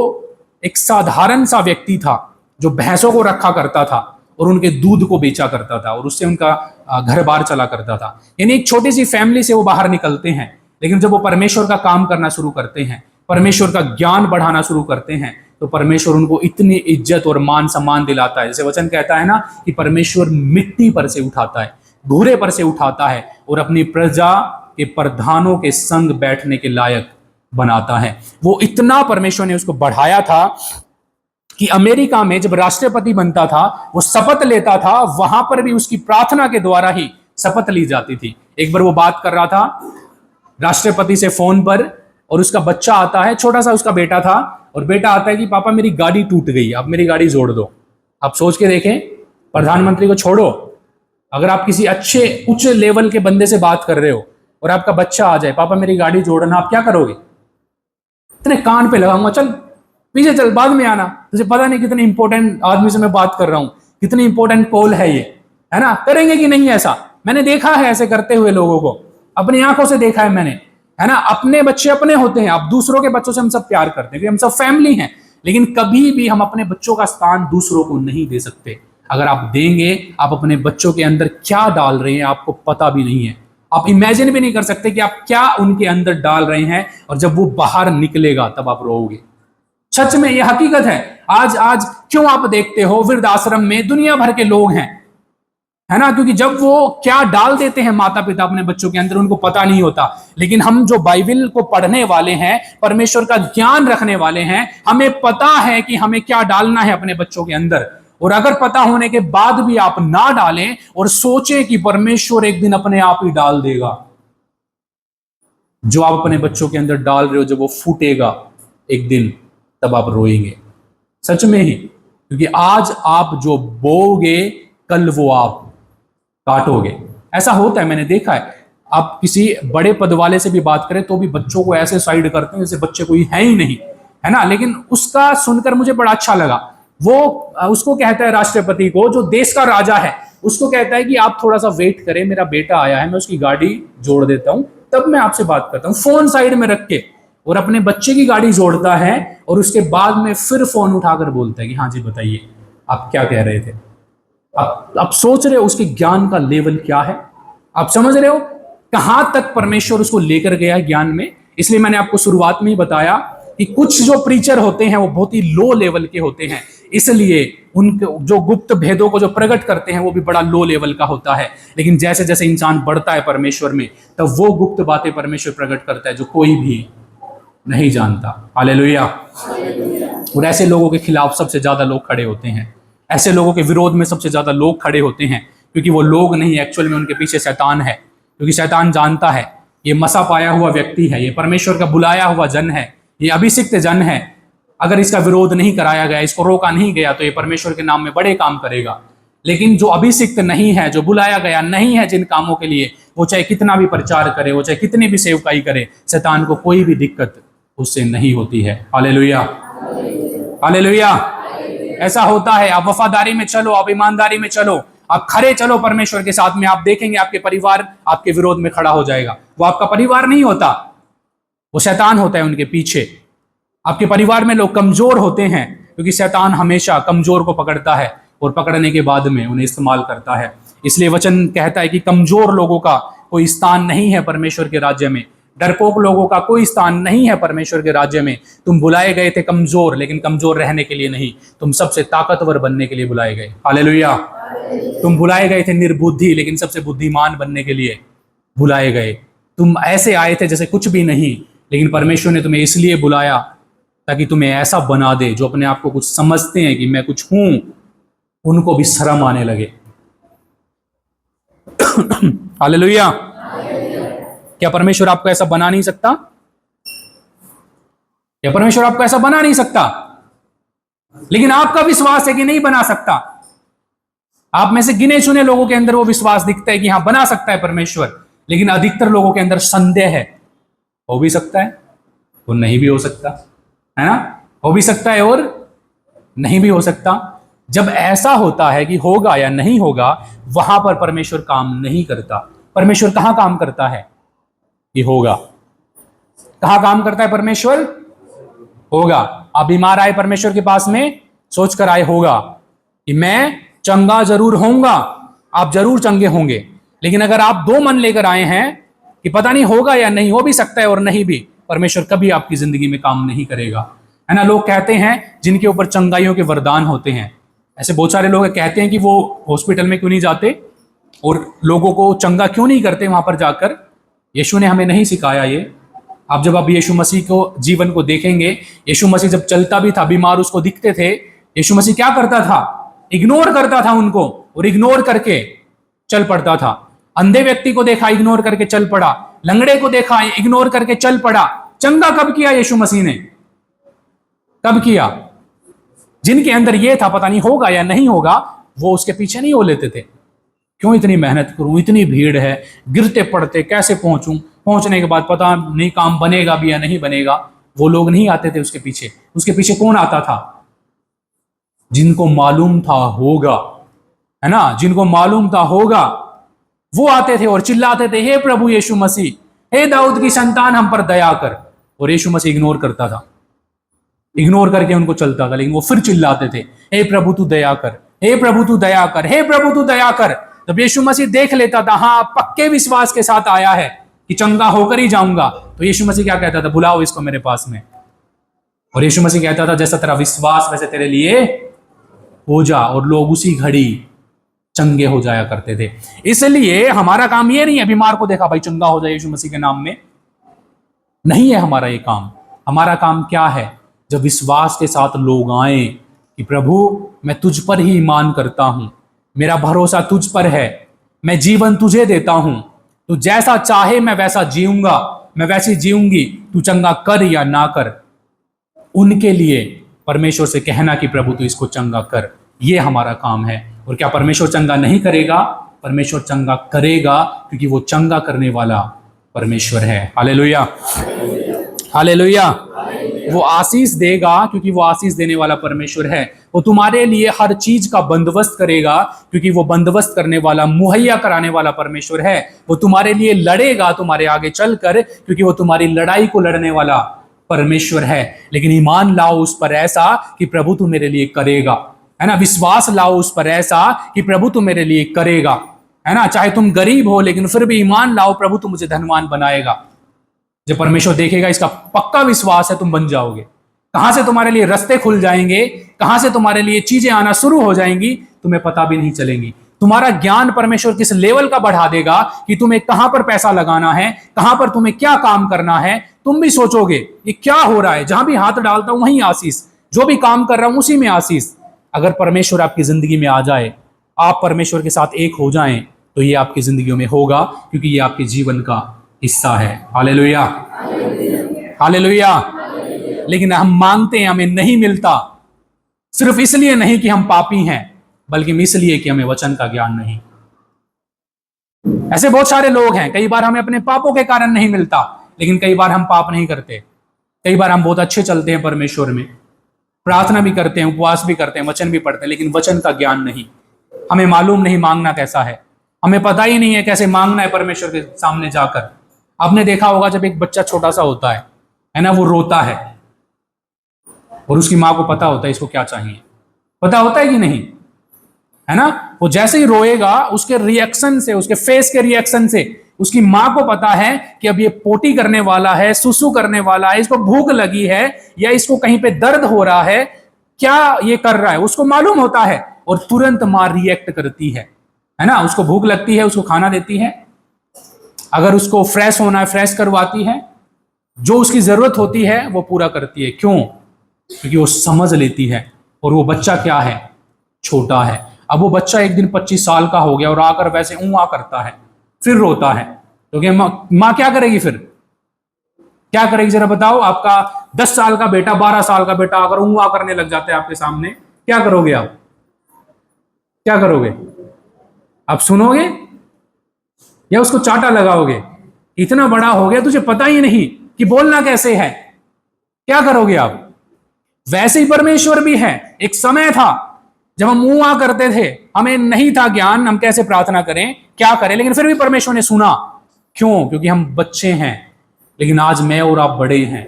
एक साधारण सा व्यक्ति था, जो भैंसों को रखा करता था और उनके दूध को बेचा करता था, और उससे उनका घर बार चला करता था। यानी एक छोटी सी फैमिली से वो बाहर निकलते हैं, लेकिन जब वो परमेश्वर का काम करना शुरू करते हैं, परमेश्वर का ज्ञान बढ़ाना शुरू करते हैं, तो परमेश्वर उनको इतनी इज्जत और मान सम्मान दिलाता है। जैसे वचन कहता है ना कि परमेश्वर मिट्टी पर से उठाता है, धूरे पर से उठाता है और अपनी प्रजा के प्रधानों के संग बैठने के लायक बनाता है। वो इतना परमेश्वर ने उसको बढ़ाया था कि अमेरिका में जब राष्ट्रपति बनता था, वो शपथ लेता था, वहां पर भी उसकी प्रार्थना के द्वारा ही शपथ ली जाती थी। एक बार वो बात कर रहा था राष्ट्रपति से फोन पर, और उसका बच्चा आता है, छोटा सा उसका बेटा था, और बेटा आता है कि पापा मेरी गाड़ी टूट गई, अब मेरी गाड़ी जोड़ दो। आप सोच के देखें, प्रधानमंत्री को छोड़ो, अगर आप किसी अच्छे उच्च लेवल के बंदे से बात कर रहे हो और आपका बच्चा आ जाए, पापा मेरी गाड़ी जोड़ना, आप क्या करोगे? इतने कान पे लगाऊंगा, चल पीछे चल, बाद में आना, तुझे पता नहीं कितने इंपॉर्टेंट आदमी से मैं बात कर रहा हूं, कितनी इंपॉर्टेंट कॉल है ये, है ना? करेंगे कि नहीं ऐसा? मैंने देखा है ऐसे करते हुए लोगों को, अपनी आंखों से देखा है मैंने, है ना? अपने बच्चे अपने होते हैं, अब दूसरों के बच्चों से हम सब प्यार करते हैं क्योंकि हम सब फैमिली हैं, लेकिन कभी भी हम अपने बच्चों का स्थान दूसरों को नहीं दे सकते। अगर आप देंगे, आप अपने बच्चों के अंदर क्या डाल रहे हैं आपको पता भी नहीं है, आप इमेजिन भी नहीं कर सकते कि आप क्या उनके अंदर डाल रहे हैं, और जब वो बाहर निकलेगा तब आप रोओगे। सच में ये हकीकत है। आज क्यों आप देखते हो वृद्धाश्रम में दुनिया भर के लोग हैं, है ना? क्योंकि जब वो क्या डाल देते हैं माता पिता अपने बच्चों के अंदर, उनको पता नहीं होता। लेकिन हम जो बाइबल को पढ़ने वाले हैं, परमेश्वर का ज्ञान रखने वाले हैं, हमें पता है कि हमें क्या डालना है अपने बच्चों के अंदर। और अगर पता होने के बाद भी आप ना डालें और सोचें कि परमेश्वर एक दिन अपने आप ही डाल देगा, जो आप अपने बच्चों के अंदर डाल रहे हो, जब वो फूटेगा एक दिन, तब आप रोएंगे, सच में ही। क्योंकि आज आप जो बोओगे, कल वो आप काटोगे। ऐसा होता है, मैंने देखा है। आप किसी बड़े पद वाले से भी बात करें तो भी बच्चों को ऐसे साइड करते हैं जैसे बच्चे कोई है ही नहीं, है ना? लेकिन उसका सुनकर मुझे बड़ा अच्छा लगा। वो उसको कहता है, राष्ट्रपति को, जो देश का राजा है, उसको कहता है कि आप थोड़ा सा वेट करें, मेरा बेटा आया है, मैं उसकी गाड़ी जोड़ देता हूं, तब मैं आपसे बात करता हूं। फोन साइड में रख के, और अपने बच्चे की गाड़ी जोड़ता है, और उसके बाद में फिर फोन उठाकर बोलता है कि हाँ जी बताइए, आप क्या कह रहे थे? आप सोच रहे हो उसके ज्ञान का लेवल क्या है? आप समझ रहे हो कहां तक परमेश्वर उसको लेकर गया ज्ञान में? इसलिए मैंने आपको शुरुआत में ही बताया कि कुछ जो प्रीचर होते हैं वो बहुत ही लो लेवल के होते हैं, इसलिए उनके जो गुप्त भेदों को जो प्रकट करते हैं वो भी बड़ा लो लेवल का होता है। लेकिन जैसे जैसे इंसान बढ़ता है परमेश्वर में, तब वो गुप्त बातें परमेश्वर प्रकट करता है जो कोई भी नहीं जानता। हालेलुया। और ऐसे लोगों के खिलाफ सबसे ज्यादा लोग खड़े होते हैं, ऐसे लोगों के विरोध में सबसे ज्यादा लोग खड़े होते हैं, क्योंकि वो लोग नहीं, एक्चुअल में उनके पीछे शैतान है। क्योंकि शैतान जानता है ये मसा पाया हुआ व्यक्ति है, ये परमेश्वर का बुलाया हुआ जन है, ये अभिषिक्त जन है, अगर इसका विरोध नहीं कराया गया, इसको रोका नहीं गया, तो ये परमेश्वर के नाम में बड़े काम करेगा। लेकिन जो अभिषिक्त नहीं है, जो बुलाया गया नहीं है जिन कामों के लिए, वो चाहे कितना भी प्रचार करे, वो चाहे कितनी भी सेवकाई करे, शैतान को कोई भी दिक्कत उससे नहीं होती है। Hallelujah, hallelujah. ऐसा होता है। आप वफादारी में चलो, आप ईमानदारी में चलो, आप खरे चलो परमेश्वर के साथ में, आप देखेंगे आपके परिवार आपके विरोध में खड़ा हो जाएगा। वो आपका परिवार नहीं होता, वो शैतान होता है उनके पीछे। आपके परिवार में लोग कमजोर होते हैं, क्योंकि शैतान हमेशा कमजोर को पकड़ता है और पकड़ने के बाद में उन्हें इस्तेमाल करता है। इसलिए वचन कहता है कि कमजोर लोगों का कोई स्थान नहीं है परमेश्वर के राज्य में, डरपोक लोगों का कोई स्थान नहीं है परमेश्वर के राज्य में। तुम बुलाए गए थे कमजोर, लेकिन कमजोर रहने के लिए नहीं, तुम सबसे ताकतवर बनने के लिए बुलाए गए। हालेलुया। तुम बुलाए गए थे निर्बुद्धि, लेकिन सबसे बुद्धिमान बनने के लिए बुलाए गए। तुम ऐसे आए थे जैसे कुछ भी नहीं, लेकिन परमेश्वर ने तुम्हें इसलिए बुलाया ताकि तुम्हें ऐसा बना दे, जो अपने आप को कुछ समझते हैं कि मैं कुछ हूं, उनको भी शर्म आने लगे। हालेलुया। क्या परमेश्वर आपको ऐसा बना नहीं सकता? क्या परमेश्वर आपको ऐसा बना नहीं सकता? लेकिन आपका विश्वास है कि नहीं बना सकता। आप में से गिने चुने लोगों के अंदर वो विश्वास दिखता है कि हाँ बना सकता है परमेश्वर, लेकिन अधिकतर लोगों के अंदर संदेह है। हो भी सकता है और नहीं भी हो सकता, है ना? हो भी सकता है और नहीं भी हो सकता। जब ऐसा होता है कि होगा या नहीं होगा, वहां पर परमेश्वर काम नहीं करता। परमेश्वर कहां काम करता है? कि होगा। कहां काम करता है परमेश्वर? होगा। आप बीमार आए परमेश्वर के पास में, सोच कर आए होगा कि मैं चंगा जरूर होऊंगा, आप जरूर चंगे होंगे। लेकिन अगर आप दो मन लेकर आए हैं कि पता नहीं होगा या नहीं, हो भी सकता है और नहीं भी, परमेश्वर कभी आपकी जिंदगी में काम नहीं करेगा, है ना? लोग कहते हैं जिनके ऊपर चंगाइयों के वरदान होते हैं, ऐसे बहुत सारे लोग कहते हैं कि वो हॉस्पिटल में क्यों नहीं जाते और लोगों को चंगा क्यों नहीं करते वहां पर जाकर। यीशु ने हमें नहीं सिखाया ये। आप यीशु मसीह को जीवन को देखेंगे, यीशु मसीह जब चलता भी था, बीमार उसको दिखते थे, यीशु मसीह क्या करता था? इग्नोर करता था उनको, और इग्नोर करके चल पड़ता था। अंधे व्यक्ति को देखा, इग्नोर करके चल पड़ा। लंगड़े को देखा, इग्नोर करके चल पड़ा। चंगा कब किया यीशु मसीह ने? कब किया? जिनके अंदर ये था पता नहीं होगा या नहीं होगा, वो उसके पीछे नहीं हो लेते थे। क्यों इतनी मेहनत करूं, इतनी भीड़ है, गिरते पड़ते कैसे पहुंचूं, पहुंचने के बाद पता नहीं काम बनेगा भी या नहीं बनेगा, वो लोग नहीं आते थे उसके पीछे। उसके पीछे कौन आता था? जिनको मालूम था होगा, है ना? जिनको मालूम था होगा, वो आते थे और चिल्लाते थे, हे प्रभु यीशु मसीह, हे दाऊद की संतान, हम पर दया कर। और यीशु मसीह इग्नोर करता था, इग्नोर करके उनको चलता था, लेकिन वो फिर चिल्लाते थे, हे प्रभु तू दया कर, हे प्रभु तू दया कर, हे प्रभु तू दया कर। जब यीशु मसीह देख लेता था, हाँ पक्के विश्वास के साथ आया है कि चंगा होकर ही जाऊंगा, तो यीशु मसीह क्या कहता था? बुलाओ इसको मेरे पास में। और यीशु मसीह कहता था, जैसा तेरा विश्वास वैसे तेरे लिए हो जा, और लोग उसी घड़ी चंगे हो जाया करते थे। इसलिए हमारा काम ये नहीं है बीमार को देखा भाई चंगा हो जाए यीशु मसीह के नाम में, नहीं है हमारा ये काम। हमारा काम क्या है? जब विश्वास के साथ लोग आए कि प्रभु मैं तुझ पर ही ईमान करता हूं, मेरा भरोसा तुझ पर है, मैं जीवन तुझे देता हूं, तू जैसा चाहे मैं वैसा जीऊंगा, मैं वैसी जीऊंगी, तू चंगा कर या ना कर, उनके लिए परमेश्वर से कहना कि प्रभु तू इसको चंगा कर, ये हमारा काम है। और क्या परमेश्वर चंगा नहीं करेगा? परमेश्वर चंगा करेगा, क्योंकि वो चंगा करने वाला परमेश्वर है। Hallelujah, hallelujah. वो आशीष देगा, क्योंकि वो आशीष देने वाला परमेश्वर है। वो तुम्हारे लिए हर चीज का बंदोबस्त करेगा, क्योंकि वो बंदोबस्त करने वाला, मुहैया कराने वाला परमेश्वर है। वो तुम्हारे लिए लड़ेगा तुम्हारे आगे चलकर, क्योंकि वो तुम्हारी लड़ाई को लड़ने वाला परमेश्वर है। लेकिन ईमान लाओ उस पर ऐसा कि प्रभु तू मेरे लिए करेगा, है ना? विश्वास लाओ उस पर ऐसा कि प्रभु तू मेरे लिए करेगा, है ना? चाहे तुम गरीब हो, लेकिन फिर भी ईमान लाओ, प्रभु तू मुझे धनवान बनाएगा। जब परमेश्वर देखेगा इसका पक्का विश्वास है, तुम बन जाओगे। कहां से तुम्हारे लिए रास्ते खुल जाएंगे, कहां से तुम्हारे लिए चीजें आना शुरू हो जाएंगी, तुम्हें पता भी नहीं चलेंगी। तुम्हारा ज्ञान परमेश्वर किस लेवल का बढ़ा देगा कि तुम्हें कहां पर पैसा लगाना है, कहां पर तुम्हें क्या काम करना है, तुम भी सोचोगे ये क्या हो रहा है, जहां भी हाथ डालता हूं वहीं आशीष, जो भी काम कर रहा हूं उसी में आशीष। अगर परमेश्वर आपकी जिंदगी में आ जाए, आप परमेश्वर के साथ एक हो जाएं, तो ये आपकी जिंदगियों में होगा, क्योंकि ये आपके जीवन का हिस्सा है। Hallelujah, hallelujah. लेकिन हम मांगते हैं, हमें नहीं मिलता, सिर्फ इसलिए नहीं कि हम पापी हैं, बल्कि इसलिए कि हमें वचन का ज्ञान नहीं। ऐसे बहुत सारे लोग हैं, कई बार हमें अपने पापों के कारण नहीं मिलता, लेकिन कई बार हम पाप नहीं करते। कई बार हम बहुत अच्छे चलते हैं परमेश्वर में, प्रार्थना भी करते हैं, उपवास भी करते हैं, वचन भी पढ़ते हैं, लेकिन वचन का ज्ञान नहीं। हमें मालूम नहीं मांगना कैसा है, हमें पता ही नहीं है कैसे मांगना है परमेश्वर के सामने जाकर। आपने देखा होगा जब एक बच्चा छोटा सा होता है ना, वो रोता है और उसकी माँ को पता होता है इसको क्या चाहिए, पता होता है कि नहीं, है ना। वो जैसे ही रोएगा, उसके रिएक्शन से, उसके फेस के रिएक्शन से उसकी माँ को पता है कि अब ये पोटी करने वाला है, सुसु करने वाला है, इसको भूख लगी है या इसको कहीं पे दर्द हो रहा है, क्या ये कर रहा है, उसको मालूम होता है। और तुरंत माँ रिएक्ट करती है ना। उसको भूख लगती है, उसको खाना देती है, अगर उसको फ्रेश होना है फ्रेश करवाती है, जो उसकी जरूरत होती है वो पूरा करती है। क्यों? क्योंकि वो समझ लेती है। और वो बच्चा क्या है? छोटा है। अब वो बच्चा एक दिन 25 साल का हो गया और आकर वैसे ऊँ करता है, फिर रोता है, तो माँ क्या करेगी? फिर क्या करेगी जरा बताओ? आपका 10 साल का बेटा, 12 साल का बेटा अगर ऊँ करने लग जाते हैं आपके सामने, क्या करोगे आप? क्या करोगे? आप सुनोगे या उसको चाटा लगाओगे? इतना बड़ा हो गया, तुझे पता ही नहीं कि बोलना कैसे है, क्या करोगे आप? वैसे ही परमेश्वर भी है। एक समय था जब हम मुंह करते थे, हमें नहीं था ज्ञान हम कैसे प्रार्थना करें, क्या करें, लेकिन फिर भी परमेश्वर ने सुना। क्यों? क्योंकि हम बच्चे हैं। लेकिन आज मैं और आप बड़े हैं,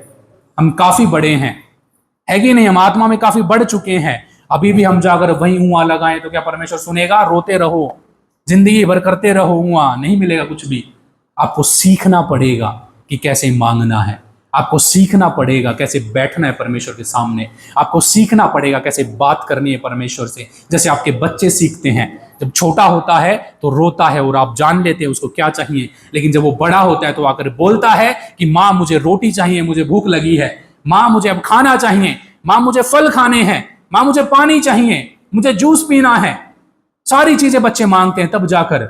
हम काफी बड़े हैं, है कि नहीं? हम आत्मा में काफी बढ़ चुके हैं। अभी भी हम जाकर वही ऊँ लगाएं तो क्या परमेश्वर सुनेगा? रोते रहो, जिंदगी भर करते रहो ऊँ, नहीं मिलेगा कुछ भी। आपको सीखना पड़ेगा कि कैसे मांगना है, आपको सीखना पड़ेगा कैसे बैठना है परमेश्वर के सामने, आपको सीखना पड़ेगा कैसे बात करनी है परमेश्वर से। जैसे आपके बच्चे सीखते हैं, जब छोटा होता है तो रोता है और आप जान लेते हैं उसको क्या चाहिए, लेकिन जब वो बड़ा होता है तो आकर बोलता है कि माँ मुझे रोटी चाहिए, मुझे भूख लगी है, माँ मुझे अब खाना चाहिए, माँ मुझे फल खाने हैं, माँ मुझे पानी चाहिए, मुझे जूस पीना है। सारी चीजें बच्चे मांगते हैं, तब जाकर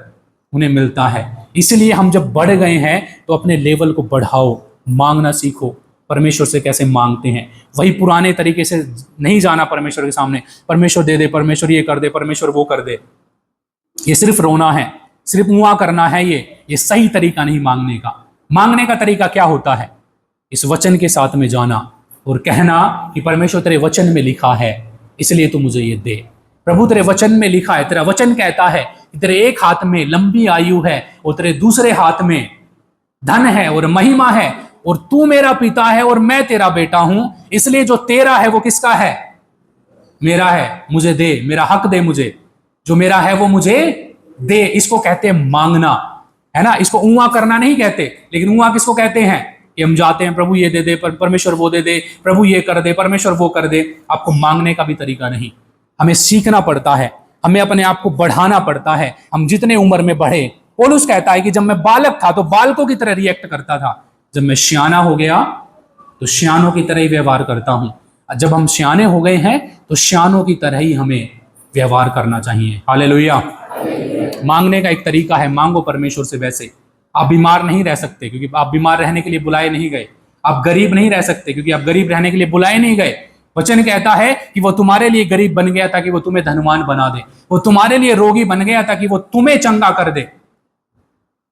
उन्हें मिलता है। इसलिए हम जब बढ़ गए हैं तो अपने लेवल को बढ़ाओ, मांगना सीखो। परमेश्वर से कैसे मांगते हैं, वही पुराने तरीके से नहीं जाना परमेश्वर के सामने, परमेश्वर दे दे, परमेश्वर ये कर दे, परमेश्वर वो कर दे। ये सिर्फ रोना है, सिर्फ मुआ करना है, ये सही तरीका नहीं मांगने का। मांगने का तरीका क्या होता है? इस वचन के साथ में जाना और कहना कि परमेश्वर तेरे वचन में लिखा है, इसलिए तू मुझे ये दे। प्रभु तेरे वचन में लिखा है, तेरा वचन कहता है कि तेरे एक हाथ में लंबी आयु है और तेरे दूसरे हाथ में धन है और महिमा है, और तू मेरा पिता है और मैं तेरा बेटा हूं, इसलिए जो तेरा है वो किसका है? मेरा है, मुझे दे, मेरा हक दे, मुझे जो मेरा है वो मुझे दे। इसको कहते हैं मांगना, है ना। इसको ऊँआ करना नहीं कहते, लेकिन ऊँआ किसको कहते हैं? कि हम जाते हैं प्रभु ये दे दे, परमेश्वर वो दे दे, प्रभु ये कर दे, परमेश्वर वो कर दे। आपको मांगने का भी तरीका नहीं, हमें सीखना पड़ता है, हमें अपने आप को बढ़ाना पड़ता है। हम जितने उम्र में बढ़े, पौलुस कहता है कि जब मैं बालक था तो बालकों की तरह रिएक्ट करता था, जब मैं सियाना हो गया तो सियानों की तरह ही व्यवहार करता हूं। जब हम सियाने हो गए हैं तो सियानों की तरह ही हमें व्यवहार करना चाहिए। हालेलुया। मांगने का एक तरीका है, मांगो परमेश्वर से। वैसे आप बीमार नहीं रह सकते क्योंकि आप बीमार रहने के लिए बुलाए नहीं गए। आप गरीब नहीं रह सकते क्योंकि आप गरीब रहने के लिए बुलाए नहीं गए। वचन कहता है कि वो तुम्हारे लिए गरीब बन गया ताकि वो तुम्हें धनवान बना दे, वो तुम्हारे लिए रोगी बन गया ताकि वो तुम्हें चंगा कर दे,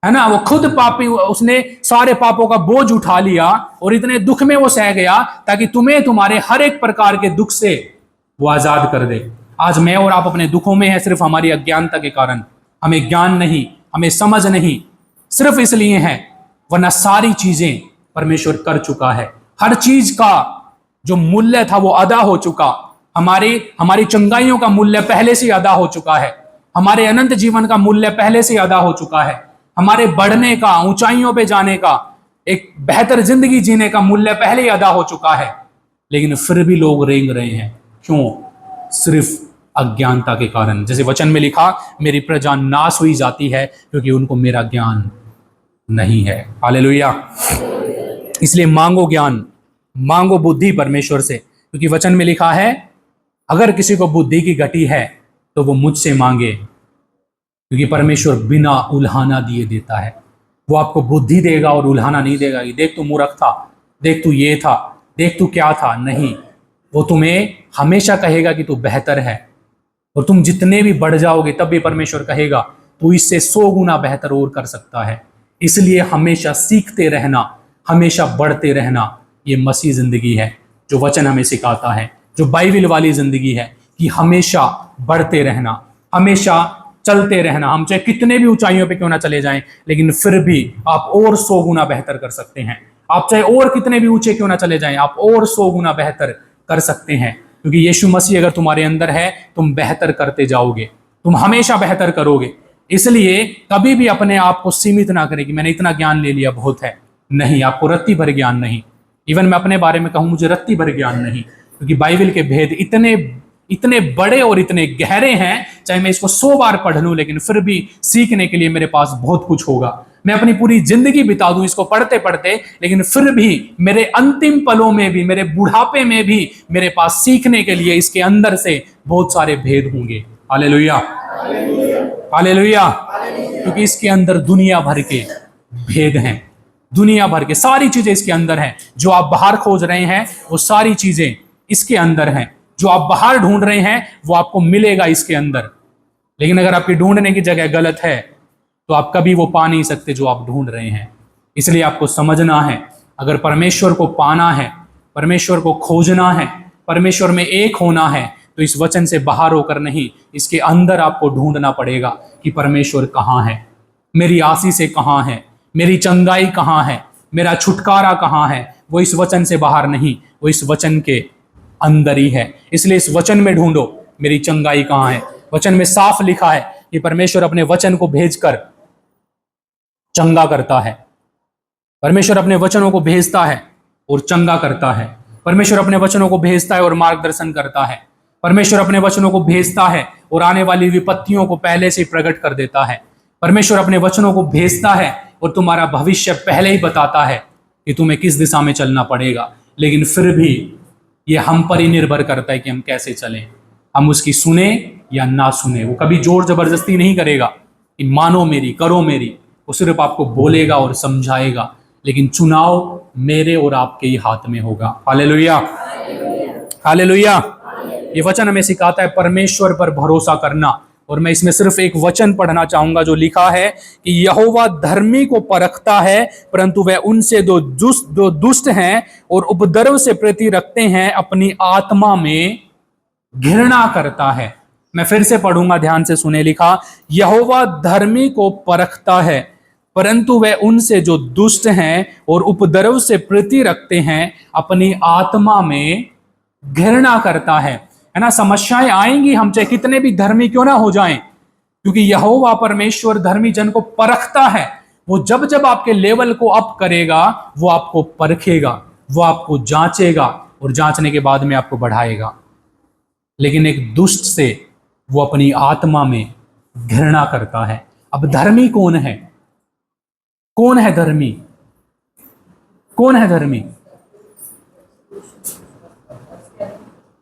है ना। वो खुद पापी, उसने सारे पापों का बोझ उठा लिया और इतने दुख में वो सह गया ताकि तुम्हें तुम्हारे हर एक प्रकार के दुख से वो आजाद कर दे। आज मैं और आप अपने दुखों में है सिर्फ हमारी अज्ञानता के कारण। हमें ज्ञान नहीं, हमें समझ नहीं, सिर्फ इसलिए है, वरना सारी चीजें परमेश्वर कर चुका है। हर चीज का जो मूल्य था वो अदा हो चुका। हमारी चंगाइयों का मूल्य पहले से अदा हो चुका है। हमारे अनंत जीवन का मूल्य पहले से अदा हो चुका है। हमारे बढ़ने का, ऊंचाइयों पे जाने का, एक बेहतर जिंदगी जीने का मूल्य पहले ही अदा हो चुका है। लेकिन फिर भी लोग रेंग रहे हैं। क्यों? सिर्फ अज्ञानता के कारण। जैसे वचन में लिखा, मेरी प्रजा नाश हुई जाती है क्योंकि उनको मेरा ज्ञान नहीं है। हालेलुया। इसलिए मांगो ज्ञान, मांगो बुद्धि परमेश्वर से, क्योंकि वचन में लिखा है अगर किसी को बुद्धि की घटी है तो वो मुझसे मांगे, क्योंकि परमेश्वर बिना उल्हाना दिए देता है। वो आपको बुद्धि देगा और उल्हाना नहीं देगा कि देख तू मूर्ख था, देख तू ये था, देख तू क्या था। नहीं, वो तुम्हें हमेशा कहेगा कि तू बेहतर है, और तुम जितने भी बढ़ जाओगे तब भी परमेश्वर कहेगा तू इससे 100 गुना बेहतर और कर सकता है। इसलिए हमेशा सीखते रहना, हमेशा बढ़ते रहना, ये मसीह जिंदगी है जो वचन हमें सिखाता है, जो बाइबल वाली जिंदगी है कि हमेशा बढ़ते रहना, हमेशा चलते रहना। हम चाहे कितने भी ऊंचाइयों पे क्यों ना चले जाएं, लेकिन फिर भी आप और 100 गुना बेहतर कर सकते हैं। आप चाहे और कितने भी ऊंचे क्यों ना चले जाएं, आप और 100 गुना बेहतर कर सकते हैं, क्योंकि यीशु मसीह अगर तुम्हारे अंदर है, तुम बेहतर करते जाओगे, तुम हमेशा बेहतर करोगे। इसलिए कभी भी अपने आप को सीमित ना करें कि मैंने इतना ज्ञान ले लिया बहुत है। नहीं, आपको रत्ती भर ज्ञान नहीं। इवन मैं अपने बारे में कहूं, मुझे रत्ती भर ज्ञान नहीं, क्योंकि बाइबल के भेद इतने इतने बड़े और इतने गहरे हैं, चाहे मैं इसको 100 बार पढ़ लूं, लेकिन फिर भी सीखने के लिए मेरे पास बहुत कुछ होगा। मैं अपनी पूरी जिंदगी बिता दूं इसको पढ़ते पढ़ते, लेकिन फिर भी मेरे अंतिम पलों में भी, मेरे बुढ़ापे में भी मेरे पास सीखने के लिए इसके अंदर से बहुत सारे भेद होंगे। Hallelujah, hallelujah. क्योंकि इसके अंदर दुनिया भर के भेद हैं, दुनिया भर के सारी चीजें इसके अंदर हैं। जो आप बाहर खोज रहे हैं वो सारी चीजें इसके अंदर हैं। जो आप बाहर ढूंढ रहे हैं वो आपको मिलेगा इसके अंदर। लेकिन अगर आपकी ढूंढने की जगह गलत है तो आप कभी वो पा नहीं सकते जो आप ढूंढ रहे हैं। इसलिए आपको समझना है, अगर परमेश्वर को पाना है, परमेश्वर को खोजना है, परमेश्वर में एक होना है, तो इस वचन से बाहर होकर नहीं, इसके अंदर आपको ढूंढना पड़ेगा कि परमेश्वर कहाँ है, मेरी आशीषें कहाँ है, मेरी चंगाई कहाँ है, मेरा छुटकारा कहाँ है। वो इस वचन से बाहर नहीं, वो इस वचन के अंदर ही है। इसलिए इस वचन में ढूंढो मेरी चंगाई कहाँ है। वचन में साफ लिखा है कि परमेश्वर अपने वचन को भेजकर चंगा करता है। परमेश्वर अपने वचनों को भेजता है और चंगा करता है। परमेश्वर अपने वचनों को भेजता है और मार्गदर्शन करता है। परमेश्वर अपने वचनों को भेजता है और आने वाली विपत्तियों को पहले से प्रकट कर देता है। परमेश्वर अपने वचनों को भेजता है और तुम्हारा भविष्य पहले ही बताता है कि तुम्हें किस दिशा में चलना पड़ेगा। लेकिन फिर भी ये हम पर ही निर्भर करता है कि हम कैसे चलें, हम उसकी सुने या ना सुने। वो कभी जोर जबरदस्ती नहीं करेगा कि मानो मेरी, करो मेरी। वो सिर्फ आपको बोलेगा और समझाएगा, लेकिन चुनाव मेरे और आपके ही हाथ में होगा। Hallelujah, hallelujah. ये वचन हमें सिखाता है परमेश्वर पर भरोसा करना। और मैं इसमें सिर्फ एक वचन पढ़ना चाहूंगा जो लिखा है कि यहोवा धर्मी को परखता है, परंतु वह उनसे जो दुष्ट हैं और उपद्रव से प्रीति रखते हैं अपनी आत्मा में घृणा करता है। मैं फिर से पढ़ूंगा, ध्यान से सुने। लिखा, यहोवा धर्मी को परखता है, परंतु वह उनसे जो दुष्ट हैं और उपद्रव से प्रीति रखते हैं अपनी आत्मा में घृणा करता है ना। समस्याएं आएंगी, हम चाहे कितने भी धर्मी क्यों ना हो जाएं, क्योंकि यहोवा परमेश्वर धर्मी जन को परखता है। वो जब जब आपके लेवल को अप करेगा, वो आपको परखेगा, वो आपको जांचेगा और जांचने के बाद में आपको बढ़ाएगा। लेकिन एक दुष्ट से वो अपनी आत्मा में घृणा करता है। अब धर्मी कौन है? कौन है धर्मी? कौन है धर्मी?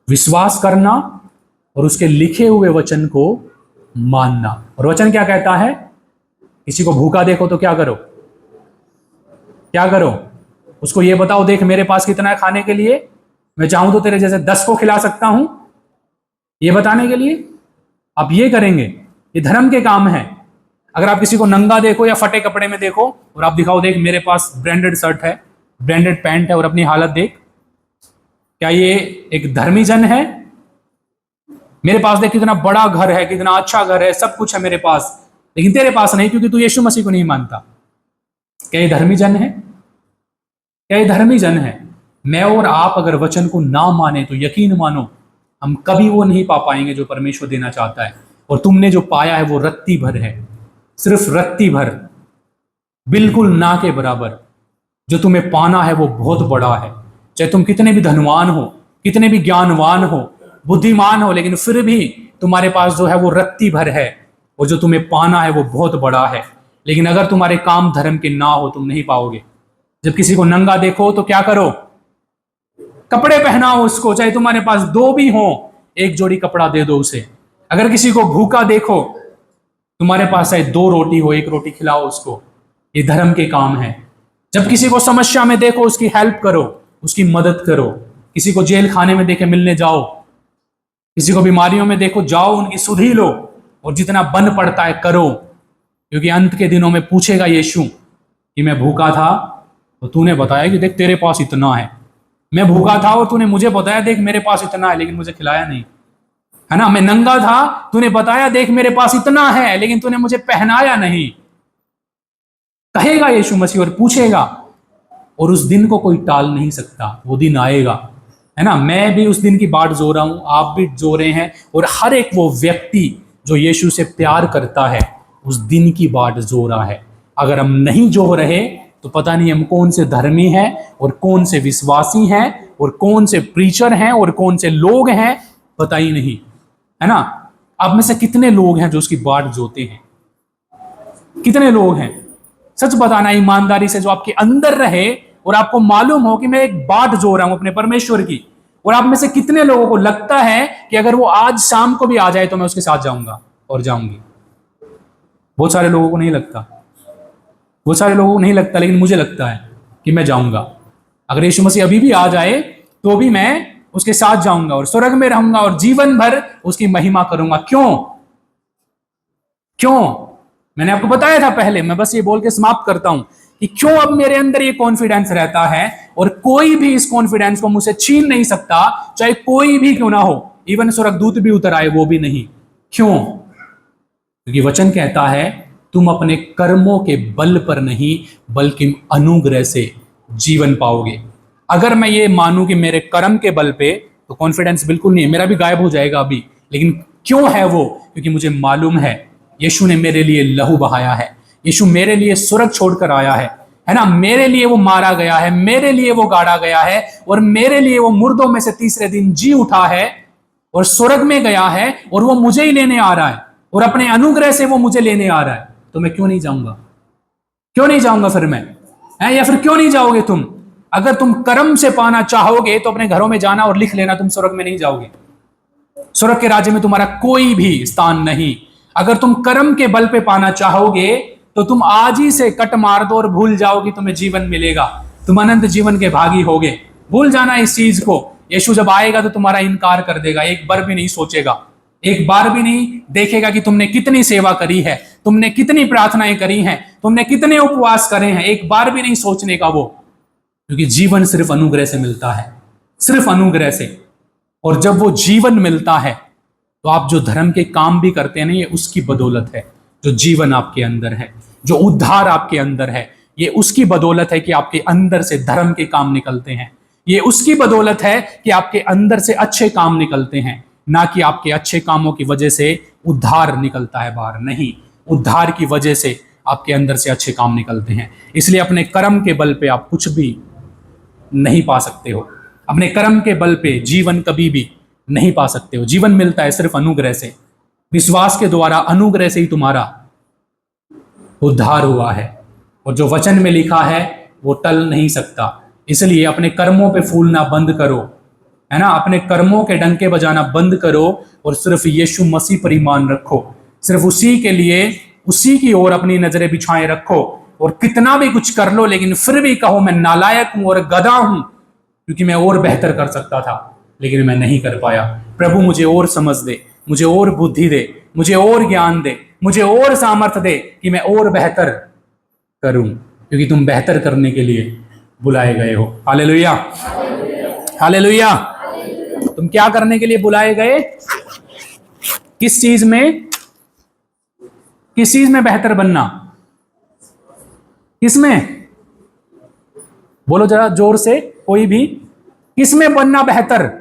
विश्वास करना और उसके लिखे हुए वचन को मानना। और वचन क्या कहता है? किसी को भूखा देखो तो क्या करो? क्या करो? उसको ये बताओ, देख मेरे पास कितना है खाने के लिए, मैं चाहूं तो तेरे जैसे 10 को खिला सकता हूं। ये बताने के लिए आप ये करेंगे, ये धर्म के काम है। अगर आप किसी को नंगा देखो या फटे कपड़े में देखो और आप दिखाओ, देख मेरे पास ब्रांडेड शर्ट है, ब्रांडेड पैंट है और अपनी हालत देख, क्या ये एक धर्मी जन है? मेरे पास देख कितना बड़ा घर है, कितना अच्छा घर है, सब कुछ है मेरे पास, लेकिन तेरे पास नहीं क्योंकि तू यीशु मसीह को नहीं मानता। क्या ये धर्मी जन है? क्या ये धर्मी जन है? मैं और आप अगर वचन को ना माने तो यकीन मानो हम कभी वो नहीं पा पाएंगे जो परमेश्वर देना चाहता है। और तुमने जो पाया है वो रत्ती भर है, सिर्फ रत्ती भर, बिल्कुल ना के बराबर। जो तुम्हें पाना है वो बहुत बड़ा है। चाहे तुम कितने भी धनवान हो, कितने भी ज्ञानवान हो, बुद्धिमान हो, लेकिन फिर भी तुम्हारे पास जो है वो रत्ती भर है। और जो तुम्हें पाना है वो बहुत बड़ा है। लेकिन अगर तुम्हारे काम धर्म के ना हो, तुम नहीं पाओगे। जब किसी को नंगा देखो तो क्या करो? कपड़े पहनाओ उसको, चाहे तुम्हारे पास 2 भी हो, एक जोड़ी कपड़ा दे दो उसे। अगर किसी को भूखा देखो, तुम्हारे पास चाहे 2 रोटी हो, 1 रोटी खिलाओ उसको। ये धर्म के काम है। जब किसी को समस्या में देखो, उसकी हेल्प करो, उसकी मदद करो। किसी को जेल खाने में देखे मिलने जाओ, किसी को बीमारियों में देखो, जाओ उनकी सुधि लो और जितना बन पड़ता है करो, क्योंकि अंत के दिनों में पूछेगा यीशु कि मैं भूखा था तो तूने बताया कि देख तेरे पास इतना है, मैं भूखा था और तूने मुझे बताया देख मेरे पास इतना है लेकिन मुझे खिलाया नहीं, है ना। मैं नंगा था, तूने बताया देख मेरे पास इतना है लेकिन तूने मुझे पहनाया नहीं, कहेगा यीशु मसीह और पूछेगा। और उस दिन को कोई टाल नहीं सकता, वो दिन आएगा, है ना। मैं भी उस दिन की बाट जो रहा हूं, आप भी जो रहे हैं, और हर एक वो व्यक्ति जो यीशु से प्यार करता है उस दिन की बाट जो रहा है। अगर हम नहीं जो रहे तो पता नहीं हम कौन से धर्मी हैं और कौन से विश्वासी हैं और कौन से प्रीचर हैं और कौन से लोग हैं, पता ही नहीं, है ना। आप में से कितने लोग हैं जो उसकी बाट जोते हैं? कितने लोग हैं? सच बताना ईमानदारी से, जो आपके अंदर रहे और आपको मालूम हो कि मैं एक बाट जो रहा हूं अपने परमेश्वर की। और आप में से कितने लोगों को लगता है कि अगर वो आज शाम को भी आ जाए तो मैं उसके साथ जाऊंगा और जाऊंगी? बहुत सारे लोगों को नहीं लगता, बहुत सारे लोगों को नहीं लगता, लेकिन मुझे लगता है कि मैं जाऊंगा। अगर यीशु मसीह अभी भी आ जाए तो भी मैं उसके साथ जाऊंगा और स्वर्ग में रहूंगा और जीवन भर उसकी महिमा करूंगा। क्यों? क्यों? मैंने आपको बताया था पहले, मैं बस ये बोल के समाप्त करता हूं कि क्यों अब मेरे अंदर ये कॉन्फिडेंस रहता है और कोई भी इस कॉन्फिडेंस को मुझसे छीन नहीं सकता, चाहे कोई भी क्यों ना हो, इवन स्वर्गदूत भी उतर आए वो भी नहीं। क्यों? क्योंकि वचन कहता है तुम अपने कर्मों के बल पर नहीं बल्कि अनुग्रह से जीवन पाओगे। अगर मैं ये मानूं कि मेरे कर्म के बल पे, तो कॉन्फिडेंस बिल्कुल नहीं है, मेरा भी गायब हो जाएगा अभी। लेकिन क्यों है वो? क्योंकि मुझे मालूम है यीशु ने मेरे लिए लहू बहाया है, यीशु मेरे लिए स्वर्ग छोड़कर आया है ना। मेरे लिए वो मारा गया है, मेरे लिए वो गाड़ा गया है और मेरे लिए वो मुर्दों में से तीसरे दिन जी उठा है और स्वर्ग में गया है और वो मुझे ही लेने आ रहा है और अपने अनुग्रह से वो मुझे लेने आ रहा है। तो मैं क्यों नहीं जाऊंगा? क्यों नहीं जाऊंगा फिर मैं, है? या फिर क्यों नहीं जाओगे तुम? अगर तुम कर्म से पाना चाहोगे तो अपने घरों में जाना और लिख लेना, तुम स्वर्ग में नहीं जाओगे। स्वर्ग के राज्य में तुम्हारा कोई भी स्थान नहीं। अगर तुम कर्म के बल पे पाना चाहोगे तो तुम आज ही से कट मार दो और भूल जाओ कि तुम्हें जीवन मिलेगा, तुम अनंत जीवन के भागी होगे। भूल जाना इस चीज को। यीशु जब आएगा तो तुम्हारा इनकार कर देगा, एक बार भी नहीं सोचेगा, एक बार भी नहीं देखेगा कि तुमने कितनी सेवा करी है, तुमने कितनी प्रार्थनाएं करी हैं, तुमने कितने उपवास करे हैं, एक बार भी नहीं सोचने का वो। क्योंकि जीवन सिर्फ अनुग्रह से मिलता है, सिर्फ अनुग्रह से। और जब वो जीवन मिलता है तो आप जो धर्म के काम भी करते हैं ना, ये उसकी बदौलत है। जो जीवन आपके अंदर है, जो उद्धार आपके अंदर है, ये उसकी बदौलत है कि आपके अंदर से धर्म के काम निकलते हैं। ये उसकी बदौलत है कि आपके अंदर से अच्छे काम निकलते हैं, ना कि आपके अच्छे कामों की वजह से उद्धार निकलता है बाहर। नहीं, उद्धार की वजह से आपके अंदर से अच्छे काम निकलते हैं। इसलिए अपने कर्म के बल पे आप कुछ भी नहीं पा सकते हो, अपने कर्म के बल पे जीवन कभी भी नहीं पा सकते हो। जीवन मिलता है सिर्फ अनुग्रह से, विश्वास के द्वारा, अनुग्रह से ही तुम्हारा उद्धार हुआ है। और जो वचन में लिखा है वो टल नहीं सकता। इसलिए अपने कर्मों पे फूलना बंद करो, है ना, अपने कर्मों के डंके बजाना बंद करो और सिर्फ यीशु मसीह पर ईमान रखो। सिर्फ उसी के लिए, उसी की ओर अपनी नजरें बिछाए रखो। और कितना भी कुछ कर लो लेकिन फिर भी कहो मैं नालायक हूं और गधा हूं, क्योंकि मैं और बेहतर कर सकता था लेकिन मैं नहीं कर पाया। प्रभु मुझे और समझ दे, मुझे और बुद्धि दे, मुझे और ज्ञान दे, मुझे और सामर्थ्य दे कि मैं और बेहतर करूं, क्योंकि तुम बेहतर करने के लिए बुलाए गए हो। Hallelujah, hallelujah. तुम क्या करने के लिए बुलाए गए? किस चीज में? किस चीज में बेहतर बनना? किसमें? बोलो जरा जोर से, कोई भी। किसमें बनना बेहतर?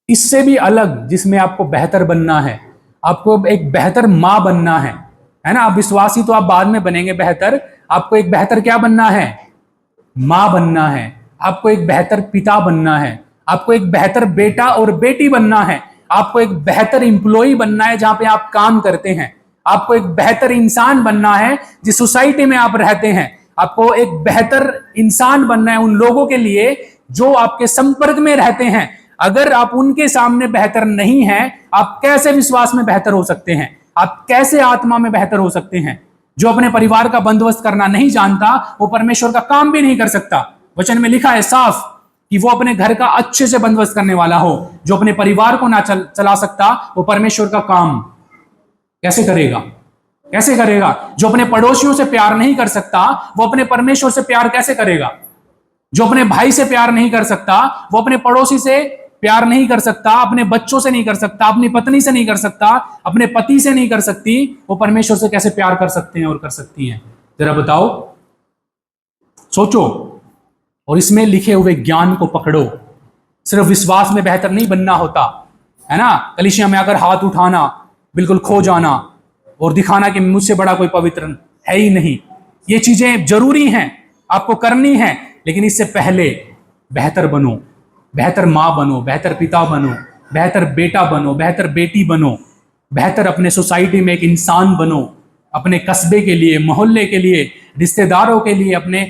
इससे भी अलग, जिसमें आपको बेहतर बनना है, आपको एक बेहतर मां बनना है ना। आप विश्वासी तो आप बाद में बनेंगे बेहतर, आपको एक बेहतर क्या बनना है? मां बनना है। आपको एक बेहतर पिता बनना है, आपको एक बेहतर बेटा और बेटी बनना है, आपको एक बेहतर इंप्लॉई बनना है जहां पे आप काम करते हैं, आपको एक बेहतर इंसान बनना है जिस सोसाइटी में आप रहते हैं, आपको एक बेहतर इंसान बनना है उन लोगों के लिए जो आपके संपर्क में रहते हैं। अगर आप उनके सामने बेहतर नहीं हैं, आप कैसे विश्वास में बेहतर हो सकते हैं? आप कैसे आत्मा में बेहतर हो सकते हैं? जो अपने परिवार का बंदोबस्त करना नहीं जानता वो परमेश्वर का काम भी नहीं कर सकता। वचन में लिखा है साफ कि वो अपने घर का अच्छे से बंदोबस्त करने वाला हो। जो अपने परिवार को ना चला सकता वो परमेश्वर का काम कैसे करेगा? कैसे करेगा? जो अपने पड़ोसियों से प्यार नहीं कर सकता वो अपने परमेश्वर से प्यार कैसे करेगा? जो अपने भाई से प्यार नहीं कर सकता वो अपने पड़ोसी से प्यार नहीं कर सकता, अपने बच्चों से नहीं कर सकता, अपनी पत्नी से नहीं कर सकता, अपने पति से नहीं कर सकती, वो परमेश्वर से कैसे प्यार कर सकते हैं और कर सकती हैं? जरा बताओ, सोचो। और इसमें लिखे हुए ज्ञान को पकड़ो। सिर्फ विश्वास में बेहतर नहीं बनना होता है ना, कलीसिया में आकर हाथ उठाना, बिल्कुल खो जाना और दिखाना कि मुझसे बड़ा कोई पवित्र है ही नहीं। ये चीजें जरूरी हैं, आपको करनी है, लेकिन इससे पहले बेहतर बनो, बेहतर माँ बनो, बेहतर पिता बनो, बेहतर बेटा बनो, बेहतर बेटी बनो, बेहतर अपने सोसाइटी में एक इंसान बनो, अपने कस्बे के लिए, मोहल्ले के लिए, रिश्तेदारों के लिए, अपने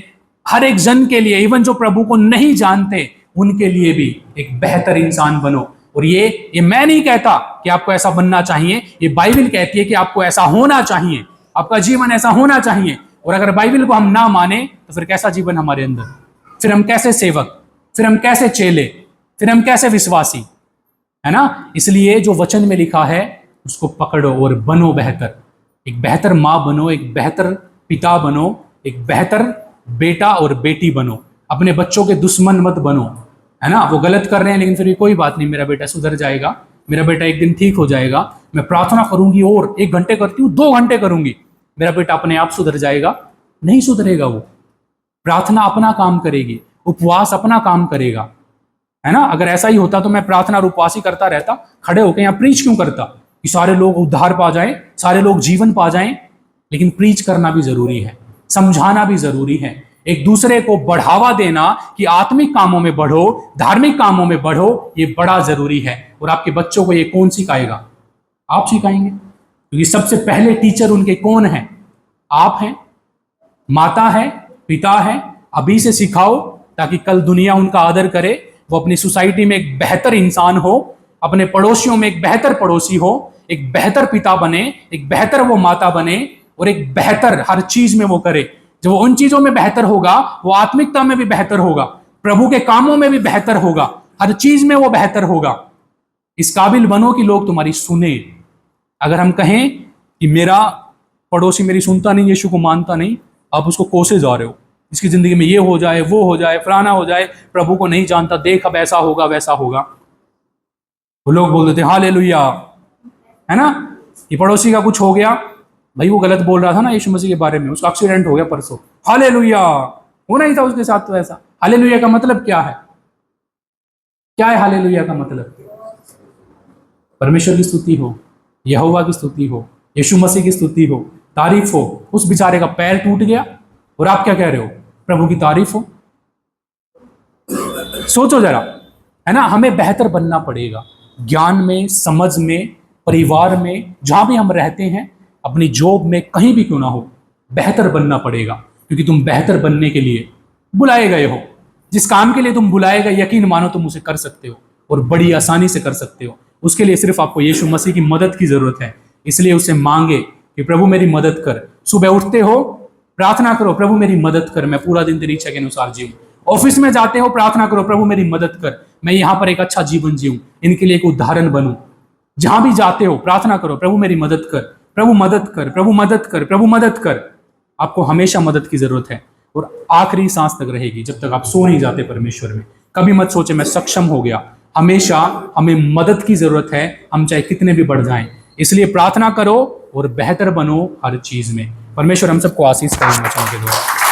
हर एक जन के लिए, इवन जो प्रभु को नहीं जानते उनके लिए भी एक बेहतर इंसान बनो। और ये मैं नहीं कहता कि आपको ऐसा बनना चाहिए, ये बाइबल कहती है कि आपको ऐसा होना चाहिए, आपका जीवन ऐसा होना चाहिए। और अगर बाइबल को हम ना माने तो फिर कैसा जीवन हमारे अंदर? फिर हम कैसे सेवक, फिर हम कैसे चेले, फिर हम कैसे विश्वासी, है ना? इसलिए जो वचन में लिखा है उसको पकड़ो और बनो बेहतर। एक बेहतर माँ बनो, एक बेहतर पिता बनो, एक बेहतर बेटा और बेटी बनो। अपने बच्चों के दुश्मन मत बनो, है ना? वो गलत कर रहे हैं लेकिन फिर भी कोई बात नहीं, मेरा बेटा सुधर जाएगा, मेरा बेटा एक दिन ठीक हो जाएगा, मैं प्रार्थना करूंगी और 1 घंटे करती हूँ, 2 घंटे करूंगी, मेरा बेटा अपने आप सुधर जाएगा। नहीं सुधरेगा वो। प्रार्थना अपना काम करेगी, उपवास अपना काम करेगा, है ना? अगर ऐसा ही होता तो मैं प्रार्थना और उपवास ही करता रहता, खड़े होकर यहाँ प्रीच क्यों करता कि सारे लोग उद्धार पा जाएं, सारे लोग जीवन पा जाएं? लेकिन प्रीच करना भी जरूरी है, समझाना भी जरूरी है, एक दूसरे को बढ़ावा देना कि आत्मिक कामों में बढ़ो, धार्मिक कामों में बढ़ो, ये बड़ा जरूरी है। और आपके बच्चों को ये कौन सिखाएगा? आप सिखाएंगे, क्योंकि सबसे पहले टीचर उनके कौन है? आप हैं, माता है, पिता है। अभी से सिखाओ ताकि कल दुनिया उनका आदर करे, वो अपनी सोसाइटी में एक बेहतर इंसान हो, अपने पड़ोसियों में एक बेहतर पड़ोसी हो, एक बेहतर पिता बने, एक बेहतर वो माता बने और एक बेहतर हर चीज में वो करे। जब वो उन चीजों में बेहतर होगा वो आत्मिकता में भी बेहतर होगा, प्रभु के कामों में भी बेहतर होगा, हर चीज में वो बेहतर होगा। इस काबिल बनो कि लोग तुम्हारी सुने। अगर हम कहें कि मेरा पड़ोसी मेरी सुनता नहीं, यीशु को मानता नहीं, आप उसको कोसे जा रहे हो, इसकी जिंदगी में ये हो जाए, वो हो जाए, फलाना हो जाए, प्रभु को नहीं जानता, देख अब ऐसा होगा वैसा होगा। वो लोग बोल देते हालेलुया, है ना? कि पड़ोसी का कुछ हो गया, भाई वो गलत बोल रहा था ना यीशु मसीह के बारे में, उसका एक्सीडेंट हो गया परसों, हालेलुया, होना ही था उसके साथ तो ऐसा। हालेलुया का मतलब क्या है? क्या है हालेलुया का मतलब? परमेश्वर की स्तुति हो, यहोवा की स्तुति हो, यीशु मसीह की स्तुति हो, तारीफ हो। उस बेचारे का पैर टूट गया और आप क्या कह रहे हो? प्रभु की तारीफ हो। सोचो जरा, है ना? हमें बेहतर बनना पड़ेगा ज्ञान में, समझ में, परिवार में, जहां भी हम रहते हैं, अपनी जॉब में, कहीं भी क्यों ना हो, बेहतर बनना पड़ेगा। क्योंकि तुम बेहतर बनने के लिए बुलाए गए हो। जिस काम के लिए तुम बुलाए गए, यकीन मानो तुम उसे कर सकते हो और बड़ी आसानी से कर सकते हो। उसके लिए सिर्फ आपको यीशु मसीह की मदद की जरूरत है। इसलिए उसे मांगे कि प्रभु मेरी मदद कर। सुबह उठते हो, प्रार्थना करो, प्रभु मेरी मदद कर, मैं पूरा दिन तेरी इच्छा के अनुसार जीऊं। ऑफिस में जाते हो, प्रार्थना करो, प्रभु मेरी मदद कर, मैं यहाँ पर एक अच्छा जीवन जीऊं, इनके लिए एक उदाहरण बनूं। जहां भी जाते हो, प्रार्थना करो, प्रभु मेरी मदद कर, प्रभु मदद कर, प्रभु मदद कर, प्रभु मदद कर। आपको हमेशा मदद की जरूरत है और आखिरी सांस तक रहेगी, जब तक आप सो नहीं जाते परमेश्वर में। कभी मत सोचे मैं सक्षम हो गया। हमेशा हमें मदद की जरूरत है, हम चाहे कितने भी बढ़ जाएं। इसलिए प्रार्थना करो और बेहतर बनो हर चीज में। परमेश्वर हम सबको आशीष करें वचनों के द्वारा।